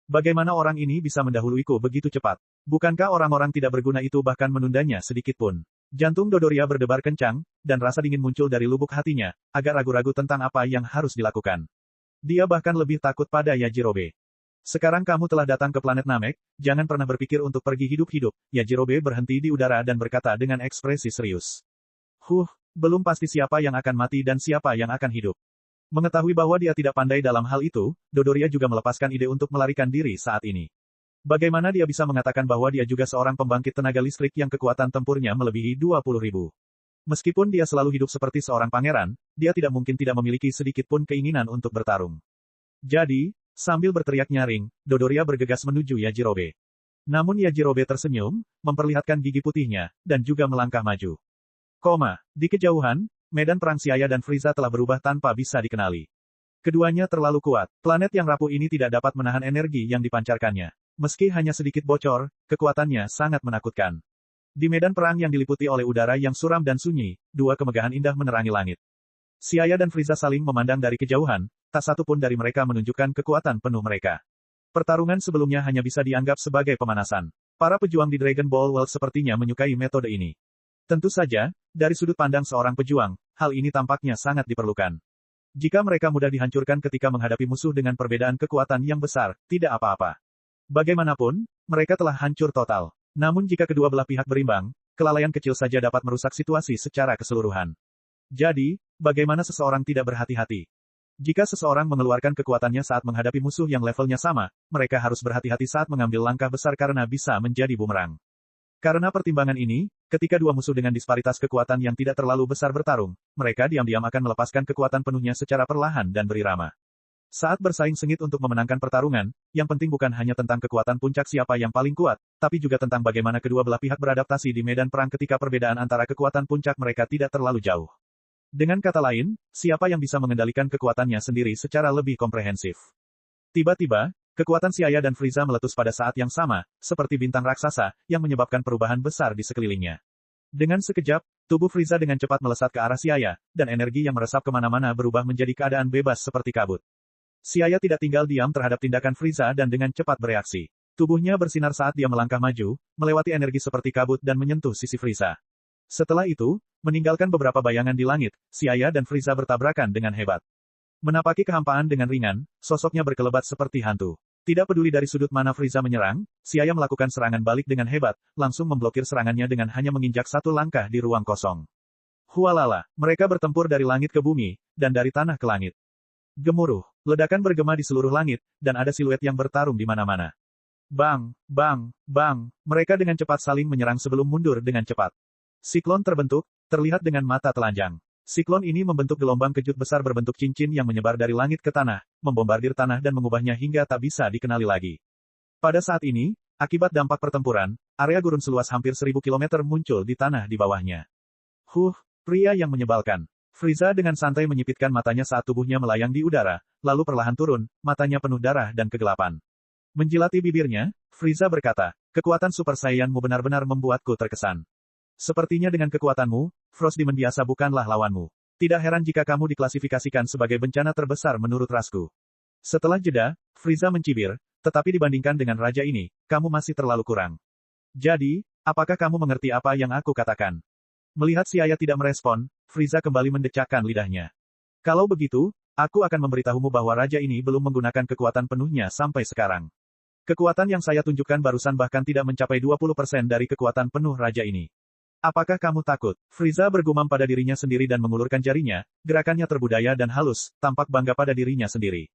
Bagaimana orang ini bisa mendahuluiku begitu cepat? Bukankah orang-orang tidak berguna itu bahkan menundanya sedikit pun? Jantung Dodoria berdebar kencang, dan rasa dingin muncul dari lubuk hatinya, agak ragu-ragu tentang apa yang harus dilakukan. Dia bahkan lebih takut pada Yajirobe. Sekarang kamu telah datang ke planet Namek, jangan pernah berpikir untuk pergi hidup-hidup. Yajirobe berhenti di udara dan berkata dengan ekspresi serius. Belum pasti siapa yang akan mati dan siapa yang akan hidup. Mengetahui bahwa dia tidak pandai dalam hal itu, Dodoria juga melepaskan ide untuk melarikan diri saat ini. Bagaimana dia bisa mengatakan bahwa dia juga seorang pembangkit tenaga listrik yang kekuatan tempurnya melebihi 20.000? Meskipun dia selalu hidup seperti seorang pangeran, dia tidak mungkin tidak memiliki sedikit pun keinginan untuk bertarung. Jadi, sambil berteriak nyaring, Dodoria bergegas menuju Yajirobe. Namun Yajirobe tersenyum, memperlihatkan gigi putihnya, dan juga melangkah maju. Di kejauhan, medan perang Siaya dan Frieza telah berubah tanpa bisa dikenali. Keduanya terlalu kuat, planet yang rapuh ini tidak dapat menahan energi yang dipancarkannya. Meski hanya sedikit bocor, kekuatannya sangat menakutkan. Di medan perang yang diliputi oleh udara yang suram dan sunyi, dua kemegahan indah menerangi langit. Siaya dan Frieza saling memandang dari kejauhan, tak satu pun dari mereka menunjukkan kekuatan penuh mereka. Pertarungan sebelumnya hanya bisa dianggap sebagai pemanasan. Para pejuang di Dragon Ball World sepertinya menyukai metode ini. Tentu saja, dari sudut pandang seorang pejuang, hal ini tampaknya sangat diperlukan. Jika mereka mudah dihancurkan ketika menghadapi musuh dengan perbedaan kekuatan yang besar, tidak apa-apa. Bagaimanapun, mereka telah hancur total. Namun jika kedua belah pihak berimbang, kelalaian kecil saja dapat merusak situasi secara keseluruhan. Jadi, bagaimana seseorang tidak berhati-hati? Jika seseorang mengeluarkan kekuatannya saat menghadapi musuh yang levelnya sama, mereka harus berhati-hati saat mengambil langkah besar karena bisa menjadi bumerang. Karena pertimbangan ini, ketika dua musuh dengan disparitas kekuatan yang tidak terlalu besar bertarung, mereka diam-diam akan melepaskan kekuatan penuhnya secara perlahan dan berirama. Saat bersaing sengit untuk memenangkan pertarungan, yang penting bukan hanya tentang kekuatan puncak siapa yang paling kuat, tapi juga tentang bagaimana kedua belah pihak beradaptasi di medan perang ketika perbedaan antara kekuatan puncak mereka tidak terlalu jauh. Dengan kata lain, siapa yang bisa mengendalikan kekuatannya sendiri secara lebih komprehensif. Tiba-tiba, kekuatan Siaya dan Frieza meletus pada saat yang sama, seperti bintang raksasa, yang menyebabkan perubahan besar di sekelilingnya. Dengan sekejap, tubuh Frieza dengan cepat melesat ke arah Siaya, dan energi yang meresap kemana-mana berubah menjadi keadaan bebas seperti kabut. Siaya tidak tinggal diam terhadap tindakan Frieza dan dengan cepat bereaksi. Tubuhnya bersinar saat dia melangkah maju, melewati energi seperti kabut dan menyentuh sisi Frieza. Setelah itu, meninggalkan beberapa bayangan di langit, Siaya dan Frieza bertabrakan dengan hebat. Menapaki kehampaan dengan ringan, sosoknya berkelebat seperti hantu. Tidak peduli dari sudut mana Frieza menyerang, Siaya melakukan serangan balik dengan hebat, langsung memblokir serangannya dengan hanya menginjak satu langkah di ruang kosong. Hualala, mereka bertempur dari langit ke bumi, dan dari tanah ke langit. Gemuruh, ledakan bergema di seluruh langit, dan ada siluet yang bertarung di mana-mana. Bang, bang, bang, mereka dengan cepat saling menyerang sebelum mundur dengan cepat. Siklon terbentuk, terlihat dengan mata telanjang. Siklon ini membentuk gelombang kejut besar berbentuk cincin yang menyebar dari langit ke tanah, membombardir tanah dan mengubahnya hingga tak bisa dikenali lagi. Pada saat ini, akibat dampak pertempuran, area gurun seluas hampir 1000 km muncul di tanah di bawahnya. Pria yang menyebalkan. Frieza dengan santai menyipitkan matanya saat tubuhnya melayang di udara, lalu perlahan turun, matanya penuh darah dan kegelapan. Menjilati bibirnya, Frieza berkata, kekuatan Super Saiyan-mu benar-benar membuatku terkesan. Sepertinya dengan kekuatanmu, Frost Demon biasa bukanlah lawanmu. Tidak heran jika kamu diklasifikasikan sebagai bencana terbesar menurut rasku. Setelah jeda, Frieza mencibir, tetapi dibandingkan dengan raja ini, kamu masih terlalu kurang. Jadi, apakah kamu mengerti apa yang aku katakan? Melihat Siaya tidak merespon, Frieza kembali mendecakkan lidahnya. Kalau begitu, aku akan memberitahumu bahwa raja ini belum menggunakan kekuatan penuhnya sampai sekarang. Kekuatan yang saya tunjukkan barusan bahkan tidak mencapai 20% dari kekuatan penuh raja ini. Apakah kamu takut? Frieza bergumam pada dirinya sendiri dan mengulurkan jarinya, gerakannya terbudaya dan halus, tampak bangga pada dirinya sendiri.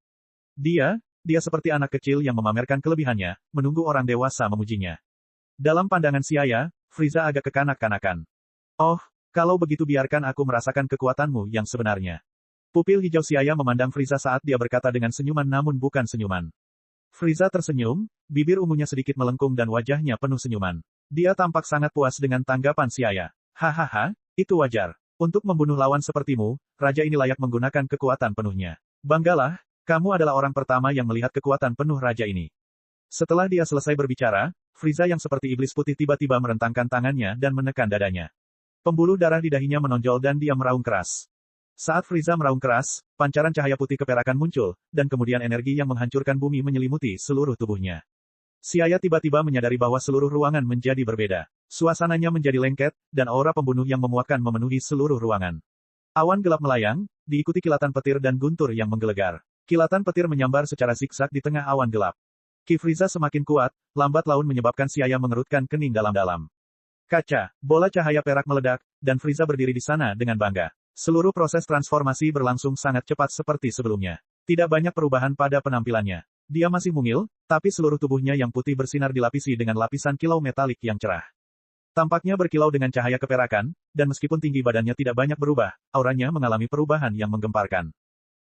Dia seperti anak kecil yang memamerkan kelebihannya, menunggu orang dewasa memujinya. Dalam pandangan Siaya, Frieza agak kekanak-kanakan. Oh, kalau begitu biarkan aku merasakan kekuatanmu yang sebenarnya. Pupil hijau Siaya memandang Frieza saat dia berkata dengan senyuman namun bukan senyuman. Frieza tersenyum, bibir ungunya sedikit melengkung dan wajahnya penuh senyuman. Dia tampak sangat puas dengan tanggapan Xiaya. Hahaha, itu wajar. Untuk membunuh lawan sepertimu, raja ini layak menggunakan kekuatan penuhnya. Banggalah, kamu adalah orang pertama yang melihat kekuatan penuh raja ini. Setelah dia selesai berbicara, Frieza yang seperti iblis putih tiba-tiba merentangkan tangannya dan menekan dadanya. Pembuluh darah di dahinya menonjol dan dia meraung keras. Saat Frieza meraung keras, pancaran cahaya putih keperakan muncul, dan kemudian energi yang menghancurkan bumi menyelimuti seluruh tubuhnya. Xiaya tiba-tiba menyadari bahwa seluruh ruangan menjadi berbeda. Suasananya menjadi lengket, dan aura pembunuh yang memuakkan memenuhi seluruh ruangan. Awan gelap melayang, diikuti kilatan petir dan guntur yang menggelegar. Kilatan petir menyambar secara zigzag di tengah awan gelap. Ki Frieza semakin kuat, lambat laun menyebabkan Xiaya mengerutkan kening dalam-dalam. Kaca, bola cahaya perak meledak, dan Frieza berdiri di sana dengan bangga. Seluruh proses transformasi berlangsung sangat cepat seperti sebelumnya. Tidak banyak perubahan pada penampilannya. Dia masih mungil, tapi seluruh tubuhnya yang putih bersinar dilapisi dengan lapisan kilau metalik yang cerah. Tampaknya berkilau dengan cahaya keperakan, dan meskipun tinggi badannya tidak banyak berubah, auranya mengalami perubahan yang menggemparkan.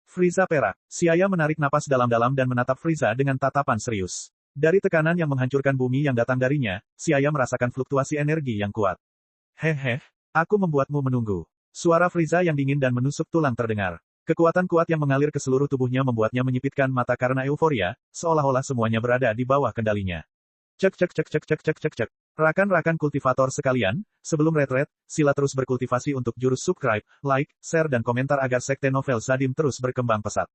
Frieza perak. Xiaya menarik napas dalam-dalam dan menatap Frieza dengan tatapan serius. Dari tekanan yang menghancurkan bumi yang datang darinya, Xiaya merasakan fluktuasi energi yang kuat. Hehe, aku membuatmu menunggu. Suara Frieza yang dingin dan menusuk tulang terdengar. Kekuatan kuat yang mengalir ke seluruh tubuhnya membuatnya menyipitkan mata karena euforia, seolah-olah semuanya berada di bawah kendalinya. Cek cek cek cek cek cek cek cek. Rakan-rakan kultivator sekalian, sebelum retret, sila terus berkultivasi untuk jurus subscribe, like, share dan komentar agar sekte novel Zadim terus berkembang pesat.